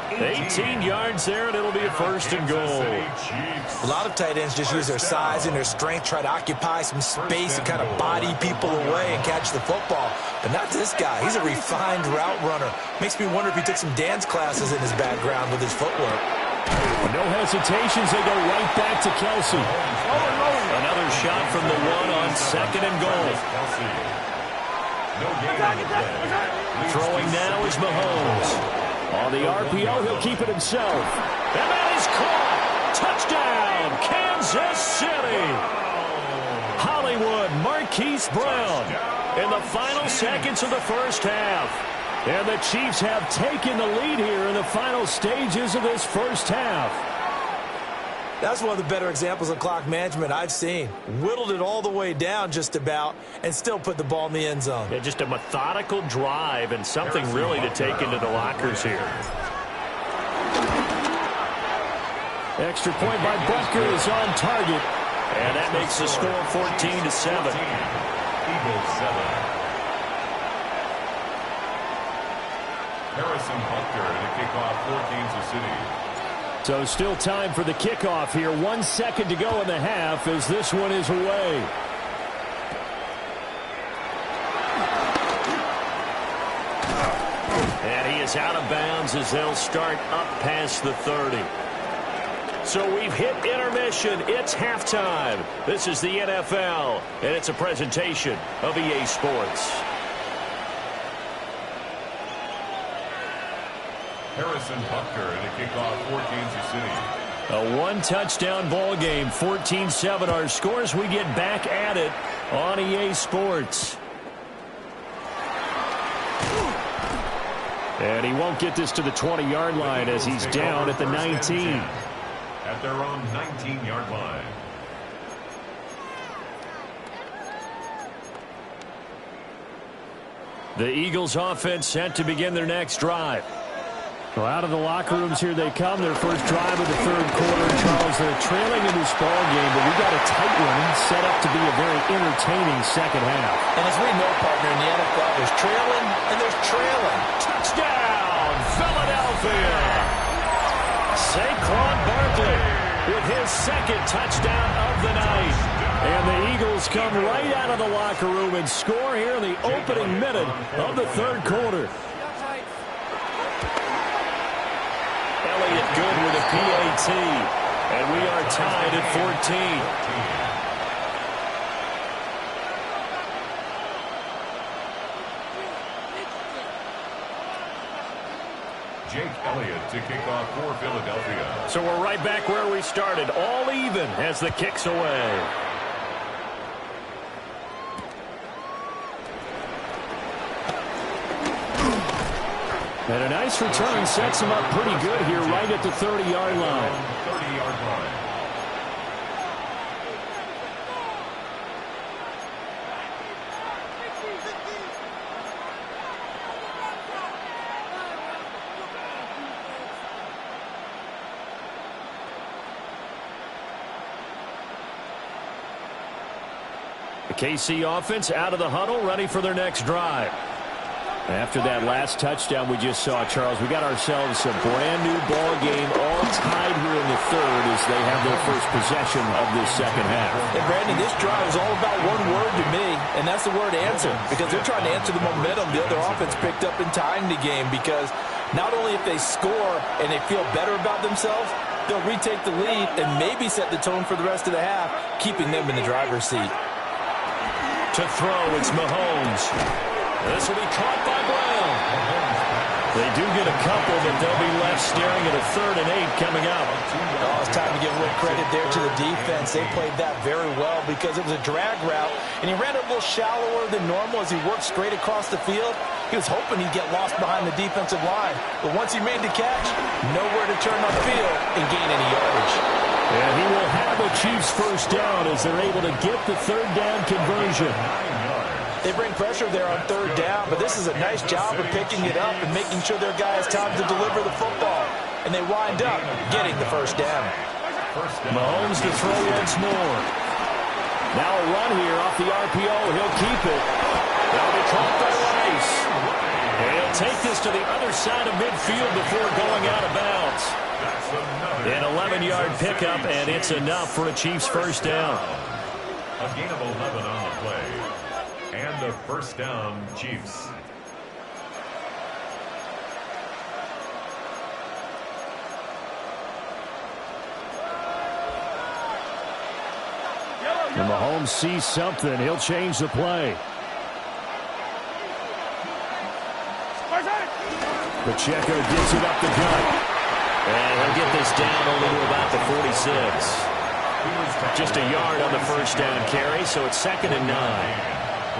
18 yards there, and it'll be a first and goal. A lot of tight ends just use their size and their strength, try to occupy some space and kind of body people away and catch the football. But not this guy. He's a refined route runner. Makes me wonder if he took some dance classes in his background with his footwork. No hesitations, they go right back to Kelsey. Another shot from the 1 on 2nd and goal. Throwing now is Mahomes. On the RPO, he'll keep it himself. And that is caught. Touchdown, Kansas City. Hollywood Marquise Brown in the final seconds of the first half. And the Chiefs have taken the lead here in the final stages of this first half. That's one of the better examples of clock management I've seen. Whittled it all the way down just about and still put the ball in the end zone. Yeah, just a methodical drive and something really to take into the lockers here. Extra point by Butker is on target. And that makes the score 14-7. Eagles 7. Harrison Butker to kick off for Kansas City. So still time for the kickoff here. 1 second to go in the half as this one is away. And he is out of bounds as they'll start up past the 30. So we've hit intermission. It's halftime. This is the NFL, and it's a presentation of EA Sports. Harrison Butker to kick off for Kansas City. A 1-touchdown ball game, 14-7 our scores. We get back at it on EA Sports. And he won't get this to the 20-yard line as he's down at the 19. At their own 19-yard line. The Eagles offense set to begin their next drive. Well, out of the locker rooms here they come. Their first drive of the third quarter. Charles, they're trailing in this ball game, but we got a tight one set up to be a very entertaining second half. And as we know, partner, in the NFL, there's trailing and there's trailing. Touchdown, Philadelphia! Saquon Barkley with his second touchdown of the night. And the Eagles come right out of the locker room and score here in the opening minute of the third quarter. Elliott good with a PAT. And we are tied at 14. Jake Elliott to kick off for Philadelphia. So we're right back where we started, all even as the kick's away. And a nice return sets him up pretty good here right at the 30-yard line. 30-yard line. The KC offense out of the huddle, ready for their next drive. After that last touchdown we just saw, Charles, we got ourselves a brand new ball game, all tied here in the third as they have their first possession of this second half. And Brandon, this drive is all about one word to me, and that's the word answer, because they're trying to answer the momentum the other offense picked up in tying the game, because not only if they score and they feel better about themselves, they'll retake the lead and maybe set the tone for the rest of the half, keeping them in the driver's seat. To throw, it's Mahomes. This will be caught by Brown. They do get a couple, but they'll be left staring at a 3rd and 8 coming up. Oh, it's time to give a little credit there to the defense. They played that very well because it was a drag route, and he ran a little shallower than normal as he worked straight across the field. He was hoping he'd get lost behind the defensive line, but once he made the catch, nowhere to turn on the field and gain any yardage. And he will have the Chiefs first down as they're able to get the 3rd down conversion. They bring pressure there on 3rd down, but this is a nice job of picking it up and making sure their guy has time to deliver the football. And they wind up getting the first down. Mahomes to throw once more. Now a run here off the RPO. He'll keep it. That'll be caught by Rice. And he'll take this to the other side of midfield before going out of bounds. An 11-yard pickup, and it's enough for a Chiefs first down. A gain of 11 on the play. And a first down, Chiefs. When Mahomes sees something, he'll change the play. Pacheco gets it up the gut. And he'll get this down only to about the 46. Just a yard on the first down carry, so it's 2nd and 9.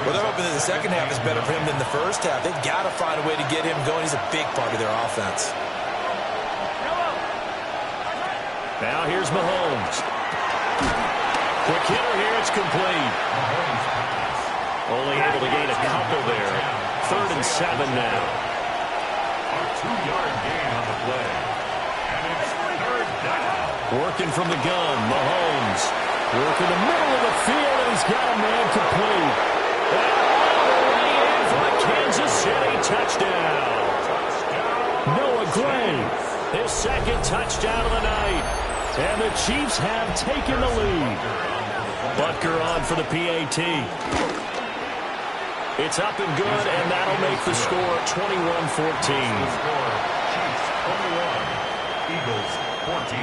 Well, they're hoping that the second half is better for him than the first half. They've got to find a way to get him going. He's a big part of their offense. Now here's Mahomes. Quick hitter here, it's complete. Only able to gain a couple there. 3rd and 7 now. A 2-yard gain on the play. And it's 3rd down. Working from the gun, Mahomes. Working the middle of the field, and he's got a man complete. And for the Kansas City touchdown. Noah Gray, his 2nd touchdown of the night. And the Chiefs have taken the lead. Butker on for the PAT. It's up and good, and that'll make the score 21-14. Chiefs 21, Eagles 14.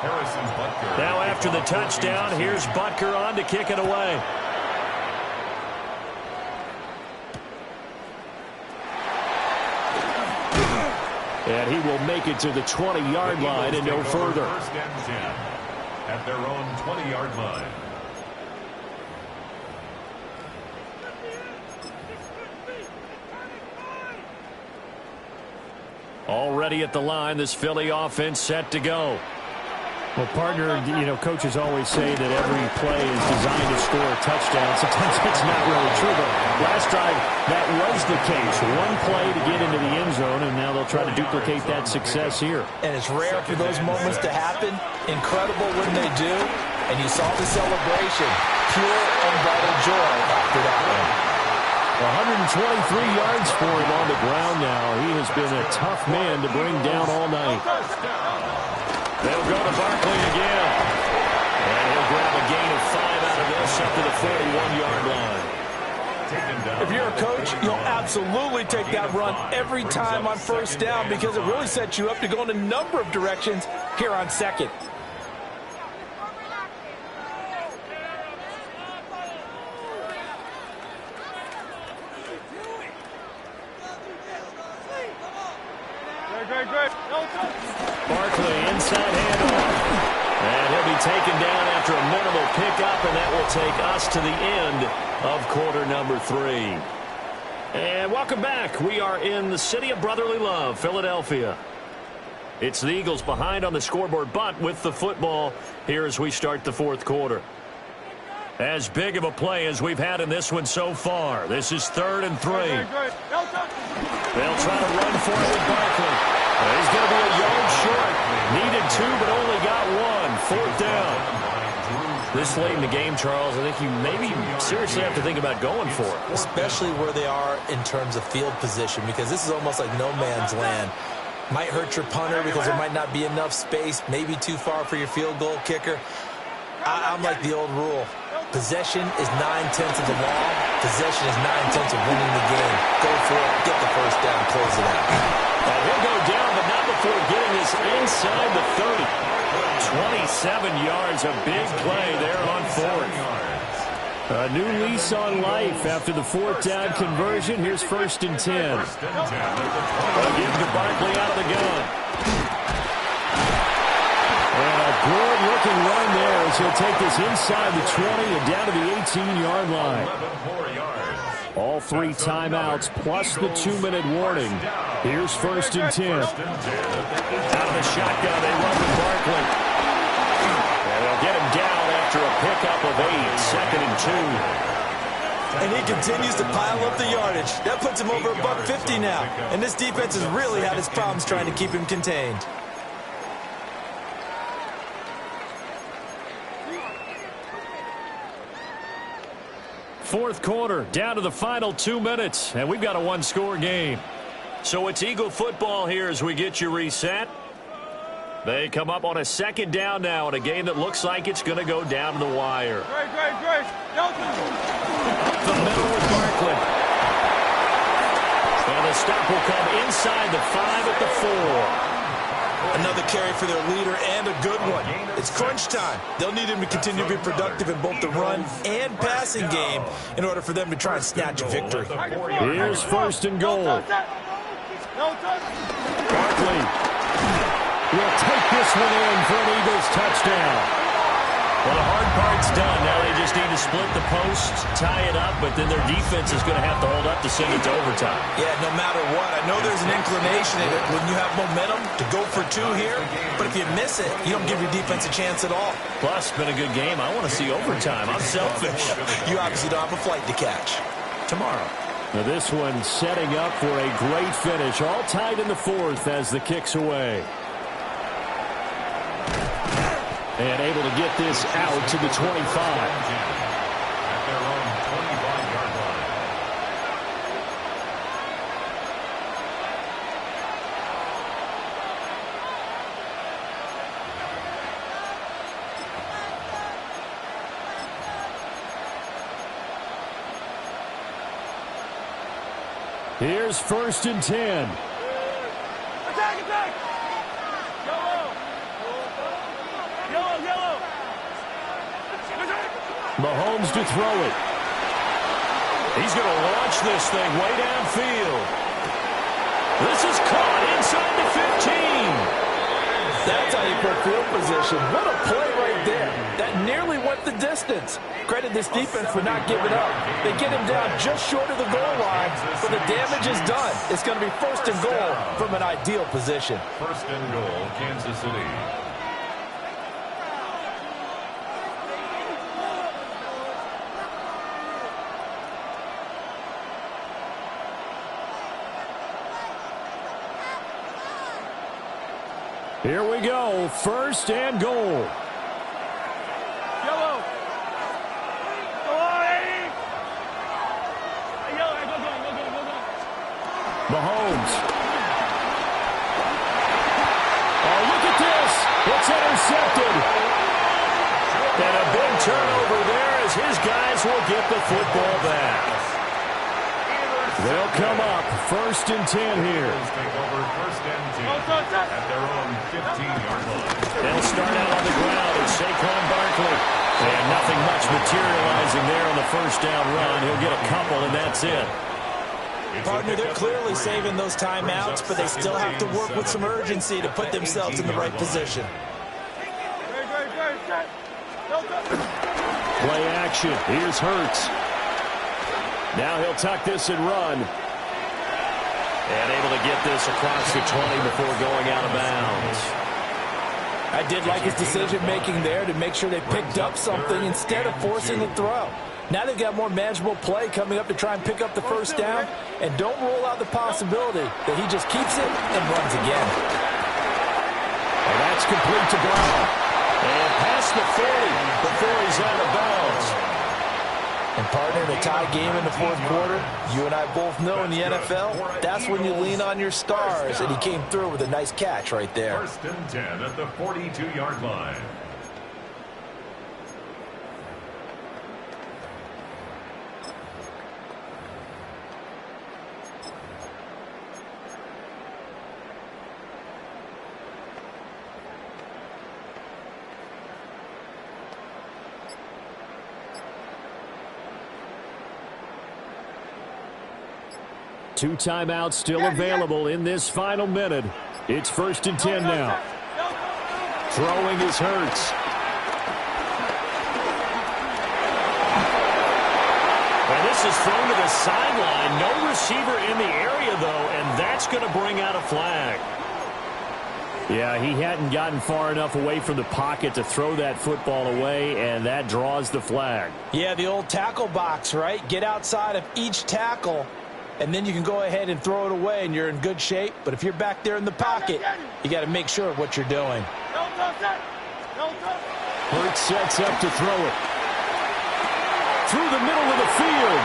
Harrison Butker. Now after the touchdown, here's Butker on to kick it away. And he will make it to the 20-yard line and no further. 1st and 10 at their own 20-yard line. Already at the line, this Philly offense set to go. Well, partner, you know, coaches always say that every play is designed to score a touchdown. Sometimes that's not really true, but last drive, that was the case. One play to get into the end zone, and now they'll try to duplicate that success here. And it's rare for those moments to happen. Incredible when they do. And you saw the celebration. Pure, unbridled joy after that one. 123 yards for him on the ground now. He has been a tough man to bring down all night. They'll go to Barkley again. And he'll grab a gain of 5 out of this up to the 41-yard line. If you're a coach, you'll absolutely take that run every time on first down because it really sets you up to go in a number of directions here on 2nd. Barkley inside handoff. And he'll be taken down after a minimal pickup, and that will take us to the end of quarter number 3. And welcome back. We are in the city of brotherly love, Philadelphia. It's the Eagles behind on the scoreboard, but with the football here as we start the 4th quarter. As big of a play as we've had in this one so far. This is 3rd and 3. They'll try to run for it with Barkley. He's going to be a yard short. Needed 2, but only got 1. 4th down. This late in the game, Charles, I think you maybe seriously have to think about going for it. Especially where they are in terms of field position, because this is almost like no man's land. Might hurt your punter because there might not be enough space, maybe too far for your field goal kicker. I'm like the old rule. Possession is 9/10 of the law. Possession is 9/10 of winning the game. Go for it, get the first down, close it out. And he'll go down, but not before getting this inside the 30. 27 yards, a big play there on fourth. A new lease on life after the fourth down conversion. Here's 1st and 10. They'll give to Barkley out of the gun. And a good-looking run there as he'll take this inside the 20 and down to the 18-yard line. All 3 timeouts plus the 2-minute warning. Here's 1st and 10. Out of the shotgun, they run with Barkley. And they'll get him down after a pickup of 8, 2nd and 2. And he continues to pile up the yardage. That puts him over $150 now. And this defense has really had its problems trying to keep him contained. Fourth quarter, down to the final 2 minutes, and we've got a 1-score game. So it's Eagle football here as we get you reset. They come up on a 2nd down now in a game that looks like it's going to go down to the wire. Grace. Up the middle with Barkley. And the stop will come inside the 5 at the 4. Another carry for their leader and a good one. It's crunch time. They'll need him to continue to be productive in both the run and passing game in order for them to try and snatch a victory. Here's 1st and goal. Barkley will take this one in for an Eagles touchdown. Well, the hard part's done. Now they just need to split the post, tie it up, but then their defense is going to have to hold up to send it to overtime. Yeah, no matter what. I know there's an inclination in it when you have momentum to go for 2 here, but if you miss it, you don't give your defense a chance at all. Plus, it's been a good game. I want to see overtime. I'm selfish. You obviously don't have a flight to catch. Tomorrow. Now this one setting up for a great finish. All tied in the 4th as the kick's away. And able to get this out to the 25. At their own 25-yard line. Here's 1st and 10. Attack! Yellow! Mahomes to throw it. He's going to launch this thing way downfield. This is caught inside the 15. That's how you put field position. What a play right there. That nearly went the distance. Credit this defense for not giving up. They get him down just short of the goal line, but the damage is done. It's going to be 1st and goal from an ideal position. 1st and goal, Kansas City. Here we go. 1st and goal. Yellow! Go on, Eddie! Yellow, go. Mahomes. Oh, look at this. It's intercepted. And a big turnover there as his guys will get the football back. They'll come up 1st and 10 here. Take over 1st and 10 at their own 15-yard line. They'll start out on the ground with Saquon Barkley. And nothing much materializing there on the 1st down run. He'll get a couple, and that's it. Partner, they're clearly saving those timeouts, but they still have to work with some urgency to put themselves in the right position. Play action. Here's Hurts. Now he'll tuck this and run. And able to get this across the 20 before going out of bounds. I did like his decision-making there to make sure they picked up something instead of forcing the throw. Now they've got more manageable play coming up to try and pick up the 1st down, and don't rule out the possibility that he just keeps it and runs again. And that's complete to Brown. And past the 40 before he's out of bounds. And partner, in a tie game in the fourth quarter, you and I both know in the NFL, that's when you lean on your stars. And he came through with a nice catch right there. First and 10 at the 42-yard line. Two timeouts still available in this final minute. It's first and 10 now. Throwing is Hurts. And this is thrown to the sideline. No receiver in the area, though, and that's going to bring out a flag. Yeah, he hadn't gotten far enough away from the pocket to throw that football away, and that draws the flag. Yeah, the old tackle box, right? Get outside of each tackle, and then you can go ahead and throw it away, and you're in good shape. But if you're back there in the pocket, you got to make sure of what you're doing. Hurts sets up to throw it. Through the middle of the field.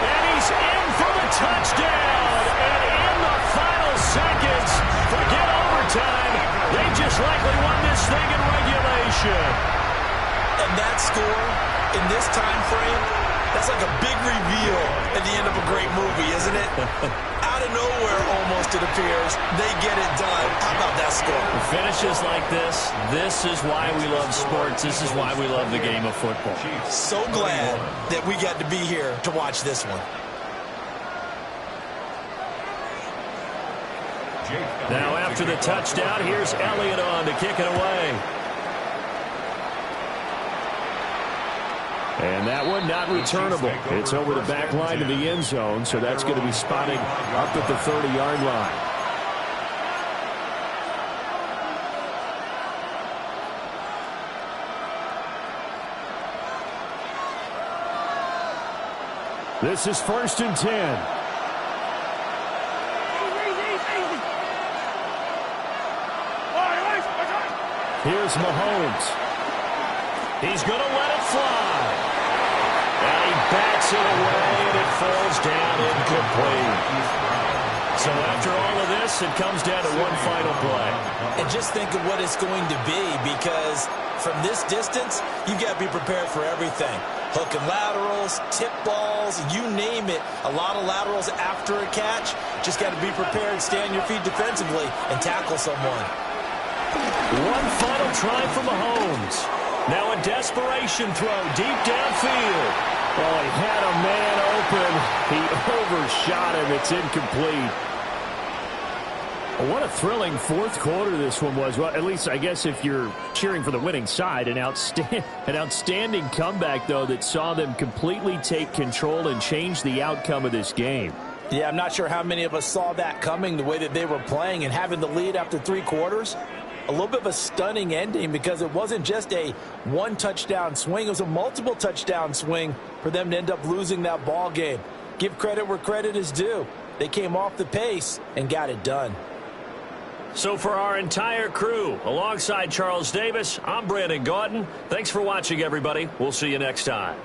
And he's in for the touchdown. And in the final seconds, forget overtime. They just likely won this thing in regulation. And that score, in this time frame, that's like a big reveal at the end of a great movie, isn't it? Out of nowhere, almost, it appears, they get it done. How about that score? Finishes like this is why we love sports. This is why we love the game of football. So glad that we got to be here to watch this one. Now after the touchdown, here's Elliott on to kick it away. And that one not returnable. It's over the back line of the end zone, so that's going to be spotted up at the 30-yard line. This is first and 10. Here's Mahomes. He's going to let it fly. And he bats it away, and it falls down incomplete. So after all of this, it comes down to one final play. And just think of what it's going to be, because from this distance, you've got to be prepared for everything. Hook and laterals, tip balls, you name it. A lot of laterals after a catch. Just got to be prepared, stay on your feet defensively, and tackle someone. One final try for Mahomes. Now a desperation throw deep downfield. Oh, he had a man open. He overshot him. It's incomplete. Well, what a thrilling fourth quarter this one was. Well, at least I guess if you're cheering for the winning side, an outstanding comeback, though, that saw them completely take control and change the outcome of this game. Yeah, I'm not sure how many of us saw that coming, the way that they were playing and having the lead after 3 quarters. A little bit of a stunning ending, because it wasn't just a one-touchdown swing. It was a multiple touchdown swing for them to end up losing that ball game. Give credit where credit is due. They came off the pace and got it done. So for our entire crew, alongside Charles Davis, I'm Brandon Gaudin. Thanks for watching, everybody. We'll see you next time.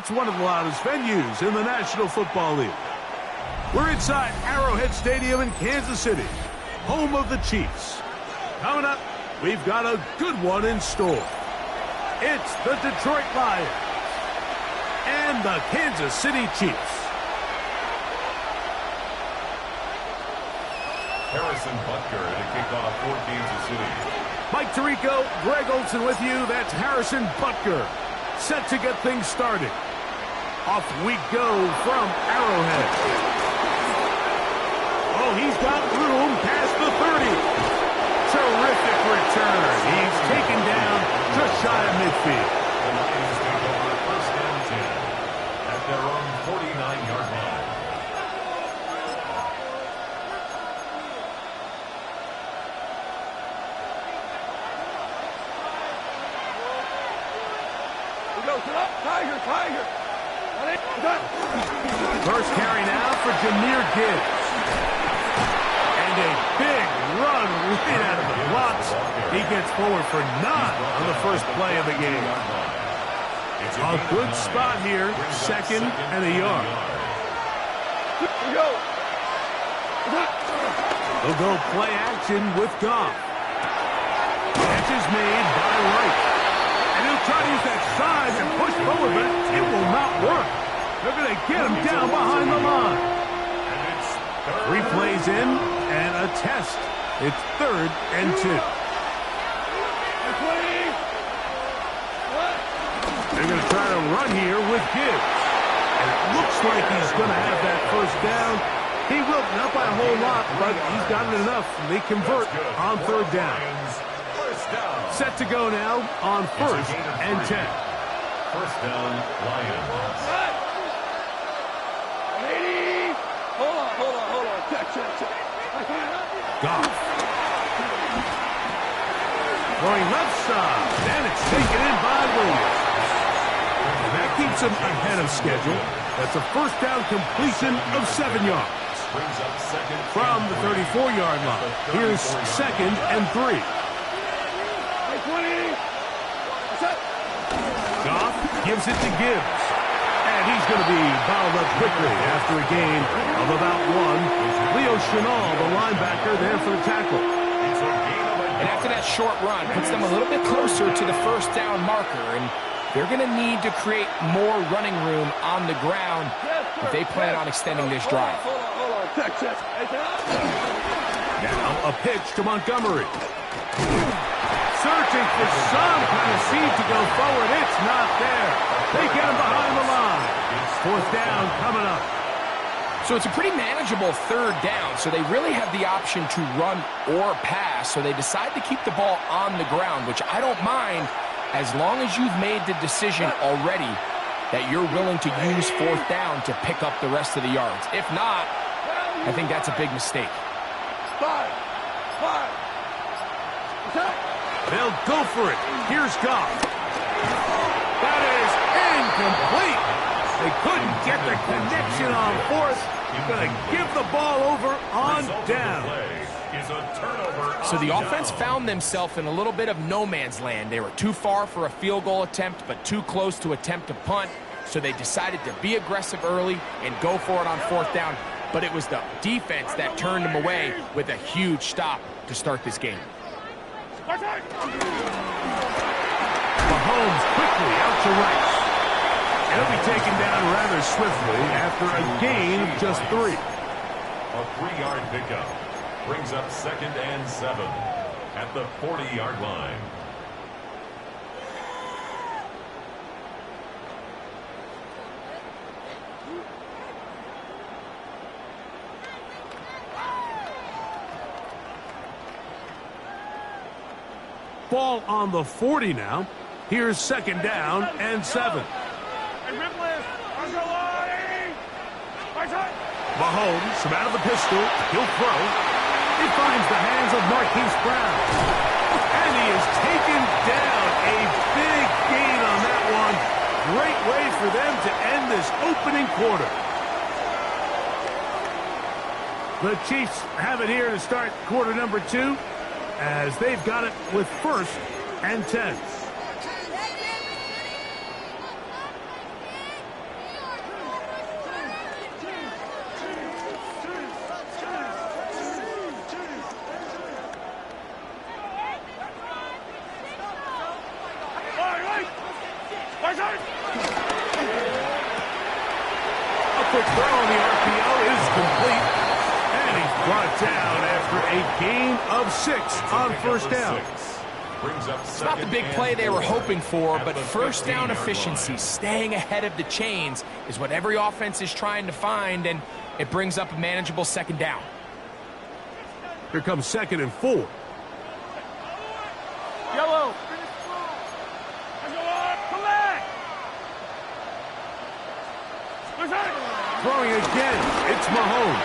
It's one of the loudest venues in the National Football League. We're inside Arrowhead Stadium in Kansas City, home of the Chiefs. Coming up, we've got a good one in store. It's the Detroit Lions and the Kansas City Chiefs. Harrison Butker to kick off for Kansas City. Mike Tirico, Greg Olson with you. That's Harrison Butker, set to get things started. Off we go from Arrowhead. Oh, he's got room past the 30. Terrific return. He's taken down just shy of midfield. The Lions take over first and 10 at their own 49-yard line. Tiger, Tiger. First carry now for Jahmyr Gibbs. And a big run right out of the blocks. He gets forward for 9 on the first play of the game. A good spot here, 2nd and a yard. They'll go play action with Goff. Catch is made by Wright. And he'll try to use that size and push forward, but it will not work. They're going to get him down behind the line. 3 plays in and a test. It's 3rd and 2. They're going to try to run here with Gibbs. And it looks like he's going to have that first down. He will, not by a whole lot, but he's got it enough. They convert on 3rd down. Set to go now on 1st and 10. First down, Lions. Hold on. Check. Goff. Going left side. And it's taken in by Williams. And that keeps him ahead of schedule. That's a first down completion of 7 yards. From the 34-yard line. Here's 2nd and 3. Goff gives it to Gibbs. And he's going to be bottled up quickly after a gain of about 1. Leo Chenal, the linebacker, there for the tackle. And after that short run, puts them a little bit closer to the first down marker. And they're going to need to create more running room on the ground if they plan on extending this drive. Now a pitch to Montgomery. Searching for some kind of seed to go forward. It's not there. They get him behind the line. 4th down coming up. So it's a pretty manageable 3rd down, so they really have the option to run or pass, so they decide to keep the ball on the ground, which I don't mind as long as you've made the decision already that you're willing to use 4th down to pick up the rest of the yards. If not, I think that's a big mistake. 5. They'll go for it. Here's Goff. That is incomplete. They couldn't get the connection on 4th. Going to give the ball over on down. So the offense found themselves in a little bit of no man's land. They were too far for a field goal attempt, but too close to attempt a punt. So they decided to be aggressive early and go for it on 4th down. But it was the defense that turned them away with a huge stop to start this game. Mahomes quickly out to Rice. He'll be taken down rather swiftly after a gain of just 3. A 3-yard pickup brings up 2nd and 7 at the 40-yard line. Ball on the 40 now. Here's 2nd down and 7. Mahomes from out of the pistol. He'll throw. It finds the hands of Marquise Brown. And he is taken down. A big gain on that one. Great way for them to end this opening quarter. The Chiefs have it here to start quarter number 2, as they've got it with 1st and 10. Quick throw on the RPO is complete. And he's brought down after a gain of 6 on first down. It's not the big play they were hoping for, but first down efficiency, staying ahead of the chains, is what every offense is trying to find, and it brings up a manageable second down. Here comes 2nd and 4. Yellow. Come back. Throwing again, it's Mahomes.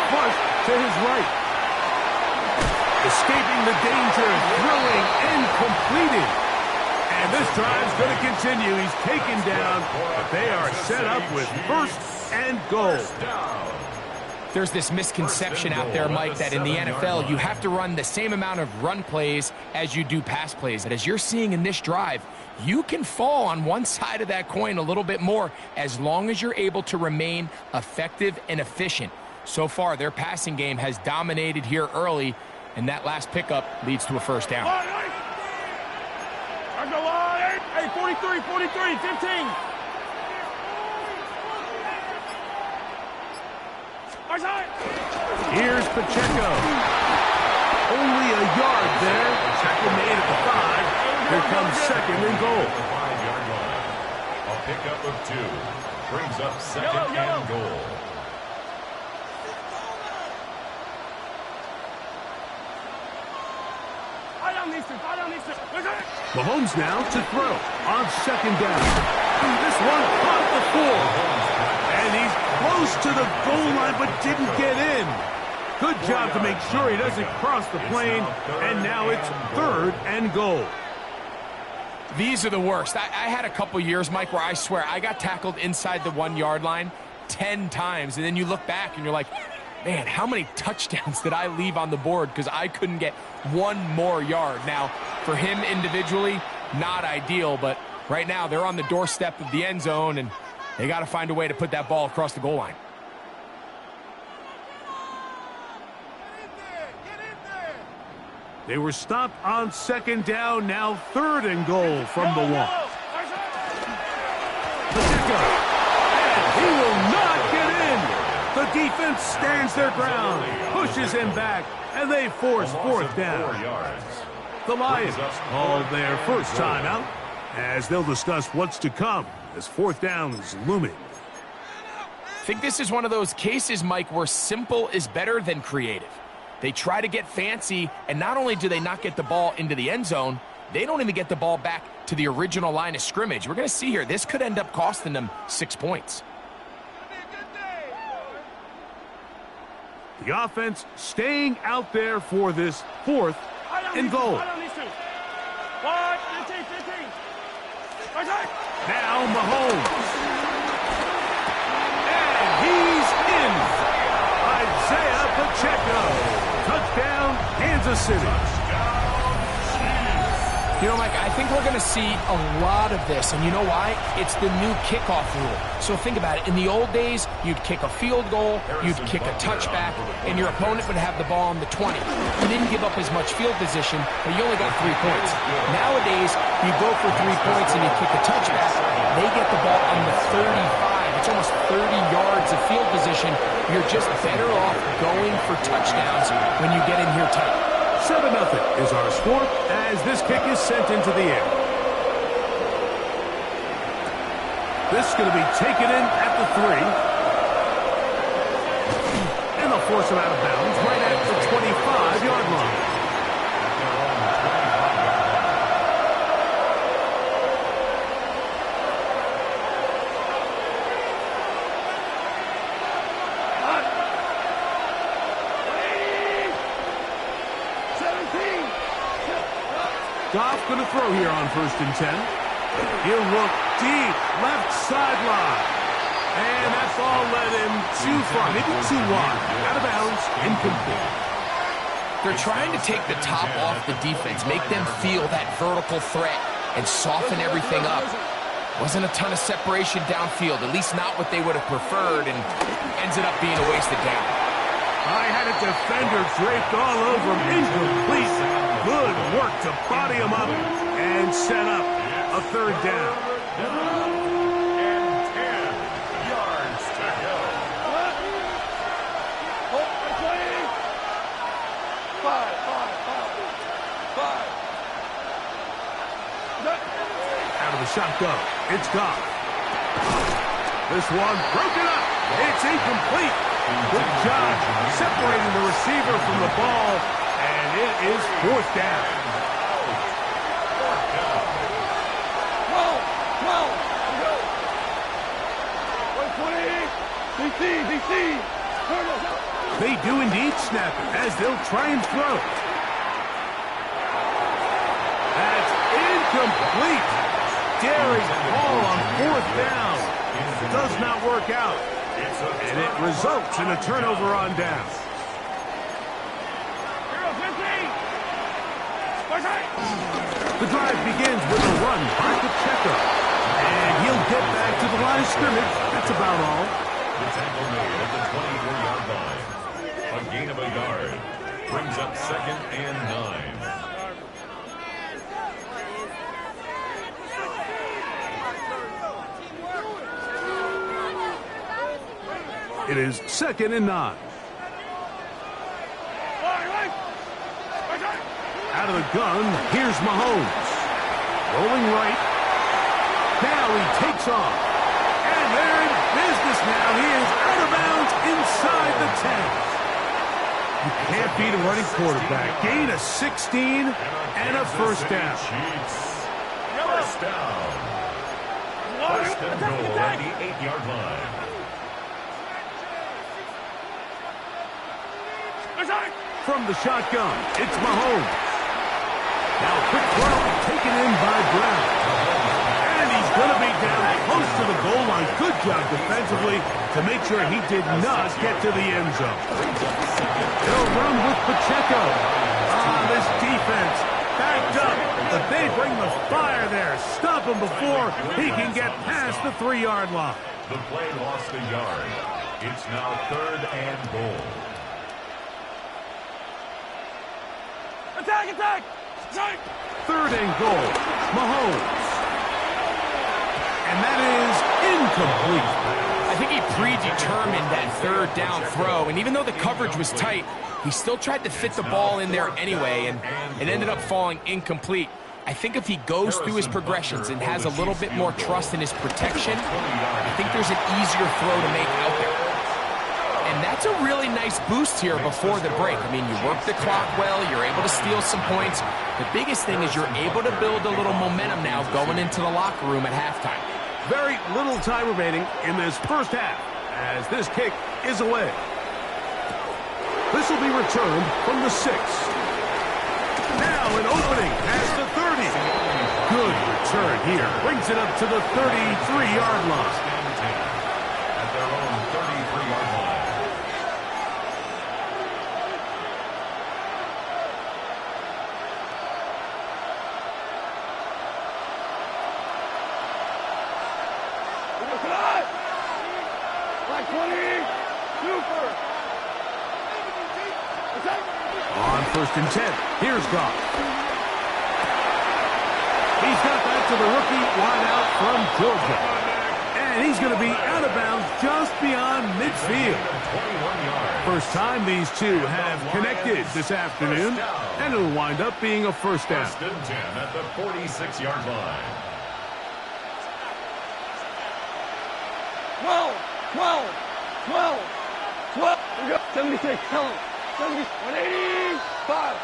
Flush to his right. Escaping the danger, throwing and completing. And this drive's going to continue. He's taken down, but they are set up with 1st and goal. There's this misconception out there, Mike, that in the NFL, you have to run the same amount of run plays as you do pass plays. And as you're seeing in this drive, you can fall on one side of that coin a little bit more as long as you're able to remain effective and efficient. So far, their passing game has dominated here early, and that last pickup leads to a first down. Hey, 43, 43, 15. Here's Pacheco. Only a yard there. Tackle made at the 5. Here comes 2nd and goal. A pickup of 2 brings up 2nd and goal. Mahomes now to throw on 2nd down. This one caught the 4. And he's close to the goal line but didn't get in. Good job to make sure he doesn't cross the plane. And now it's 3rd and goal. These are the worst. I had a couple years, Mike, where I swear I got tackled inside the 1-yard line 10 times. And then you look back and you're like, man, how many touchdowns did I leave on the board because I couldn't get one more yard? Now, for him individually, not ideal, but right now they're on the doorstep of the end zone, and they got to find a way to put that ball across the goal line. They were stopped on 2nd down, now 3rd and goal from the 1. Pacheco, and he will not get in. The defense stands their ground, pushes him back, and they force 4th down. The Lions call their first timeout as they'll discuss what's to come as 4th down is looming. I think this is one of those cases, Mike, where simple is better than creative. They try to get fancy, and not only do they not get the ball into the end zone, they don't even get the ball back to the original line of scrimmage. We're going to see here, this could end up costing them 6 points. The offense staying out there for this 4th and goal. Now Mahomes. And he's in. Isaiah Pacheco. Touchdown, Kansas City. You know, Mike, I think we're going to see a lot of this, and you know why? It's the new kickoff rule. So think about it. In the old days, you'd kick a field goal, you'd kick a touchback, and your opponent would have the ball on the 20. You didn't give up as much field position, but you only got 3 points. Nowadays, you go for 3 points and you kick a touchback, they get the ball on the 35. It's almost 30 yards of field position. You're just better off going for touchdowns when you get in here tight. 7-0 is our score as this kick is sent into the air. This is going to be taken in at the 3. And they'll force him out of bounds right at the 25-yard line. Goff going to throw here on 1st and 10. He'll look deep, left sideline. And that ball led him too far, maybe too wide. Out of bounds, incomplete. They're trying to take the top off the defense, make them feel that vertical threat, and soften everything up. Wasn't a ton of separation downfield, at least not what they would have preferred, and ends it up being a wasted down. I had a defender draped all over him, incomplete. Good work to body him up and set up a 3rd down. And 10 yards to shotgun. It's gone. This one broken up. It's incomplete. Good job separating the receiver from the ball, and it is 4th down. 120. DC. They do indeed snap it as they'll try and throw. That's incomplete. Daring call on 4th down. Does not work out. And it results in a turnover on down. The drive begins with a run by Pacheco. And he'll get back to the line of scrimmage. That's about all. The tackle made at the 24-yard line. A gain of a yard. Brings up 2nd and 9. It is 2nd and 9. Out of the gun, here's Mahomes. Rolling right. Now he takes off. And they're in business now. He is out of bounds inside the 10. You can't beat a running quarterback. Gain of 16 and a 1st down. First down. 1st and goal at the 8-yard line. From the shotgun, it's Mahomes. Now quick throw, taken in by Brown. And he's going to be down close to the goal line. Good job defensively to make sure he did not get to the end zone. They'll run with Pacheco. This defense backed up, but they bring the fire there. Stop him before he can get past the 3-yard line. The play lost a yard. It's now 3rd and goal. Attack! 3rd and goal. Mahomes. And that is incomplete. I think he predetermined that 3rd down throw, and even though the coverage was tight, he still tried to fit the ball in there anyway, and it ended up falling incomplete. I think if he goes through his progressions and has a little bit more trust in his protection, I think there's an easier throw to make out there. And that's a really nice boost here before the break. I mean, you work the clock well, you're able to steal some points. The biggest thing is you're able to build a little momentum now going into the locker room at halftime. Very little time remaining in this 1st half as this kick is away. This will be returned from the 6. Now an opening past the 30. Good return here. Brings it up to the 33-yard line. At their own 33-yard line. On 1st and 10, here's Goff. He's got that to the rookie wideout from Georgia. And he's going to be out of bounds just beyond midfield. 21 yards. First time these two have connected this afternoon, and it'll wind up being a 1st down. 1st and 10 at the 46-yard line. 12. We go. 76. Tell him. 70. 180. 5.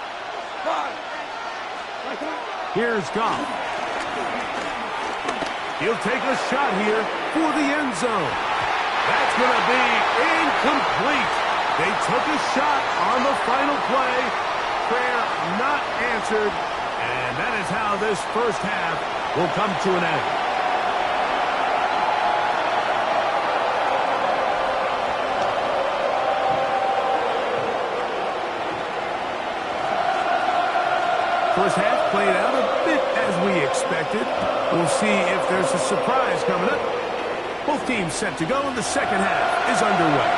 Here's Goff. He'll take a shot here for the end zone. That's going to be incomplete. They took a shot on the final play. Prayer not answered. And that is how this 1st half will come to an end. First half played out a bit as we expected. We'll see if there's a surprise coming up. Both teams set to go, and the 2nd half is underway.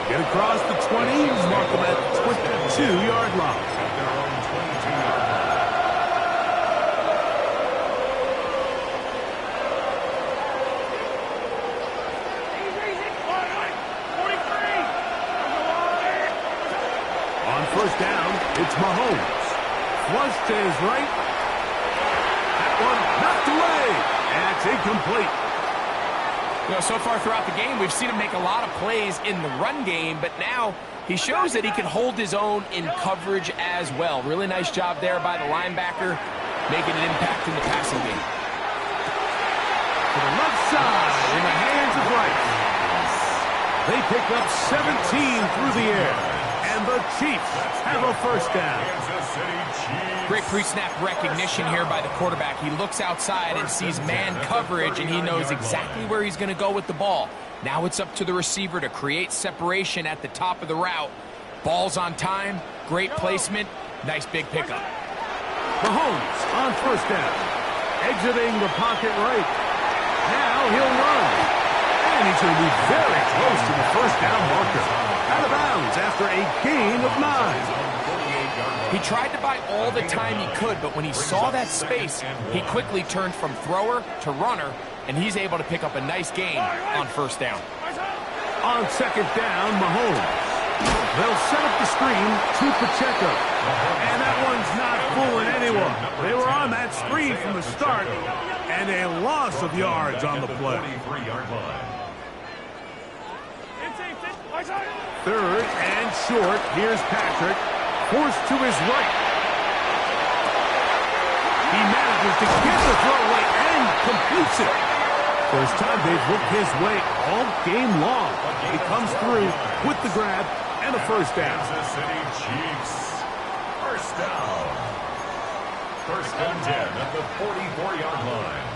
Get across the 20, mark them at the 22-yard line. At their own 22-yard line. On 1st down, it's Mahomes. Flush to his right. that one knocked away. And it's incomplete. So far throughout the game, we've seen him make a lot of plays in the run game, but now he shows that he can hold his own in coverage as well. Really nice job there by the linebacker, making an impact in the passing game. To the left side, in the hands of Rice. They pick up 17 through the air, and the Chiefs have a first down. Great pre-snap recognition here by the quarterback. He looks outside and sees man coverage, and he knows exactly where he's going to go with the ball. Now it's up to the receiver to create separation at the top of the route. Ball's on time, great placement, nice big pickup. Mahomes on first down, exiting the pocket right. Now he'll run, and he's going to be very close to the first down marker. Out of bounds after a gain of 9. He tried to buy all the time he could, but when he saw that space, he quickly turned from thrower to runner, and he's able to pick up a nice gain on first down. On second down, Mahomes. They'll set up the screen to Pacheco. And that one's not fooling anyone. They were on that screen from the start, and a loss of yards on the play. Third and short. Here's Patrick. Forced to his right. He manages to get the throw away and completes it. First time they've looked his way all game long. He comes through with the grab and a first down. Kansas City Chiefs. First down. First and 10 at the 44-yard line.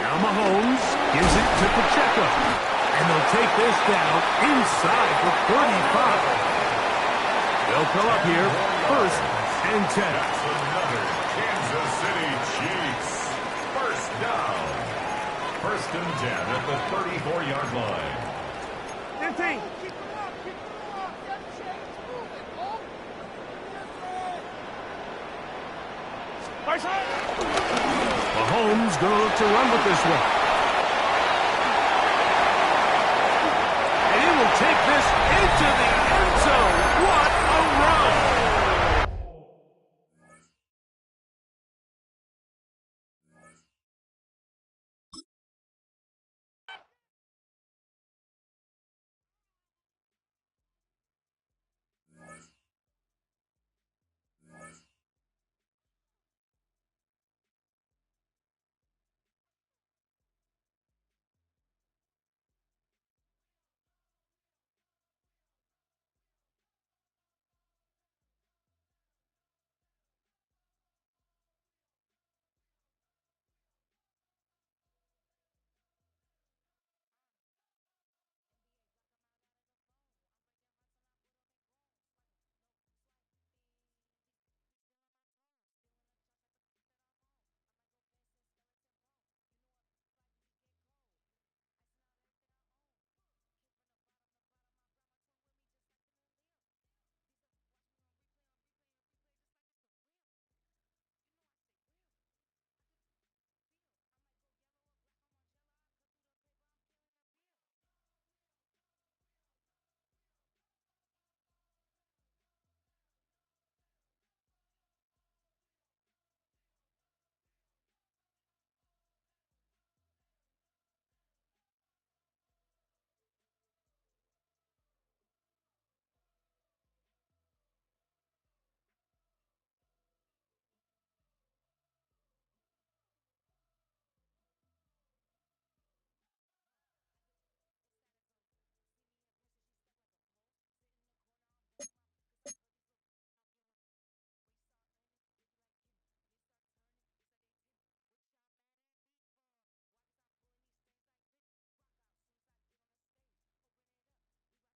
Now Mahomes gives it to Pacheco. And they'll take this down inside the 35. They'll come up here first and 10. That's another Kansas City Chiefs. First down. First and 10 at the 34-yard line. 15. Mahomes going to look to run with this one. Take this into the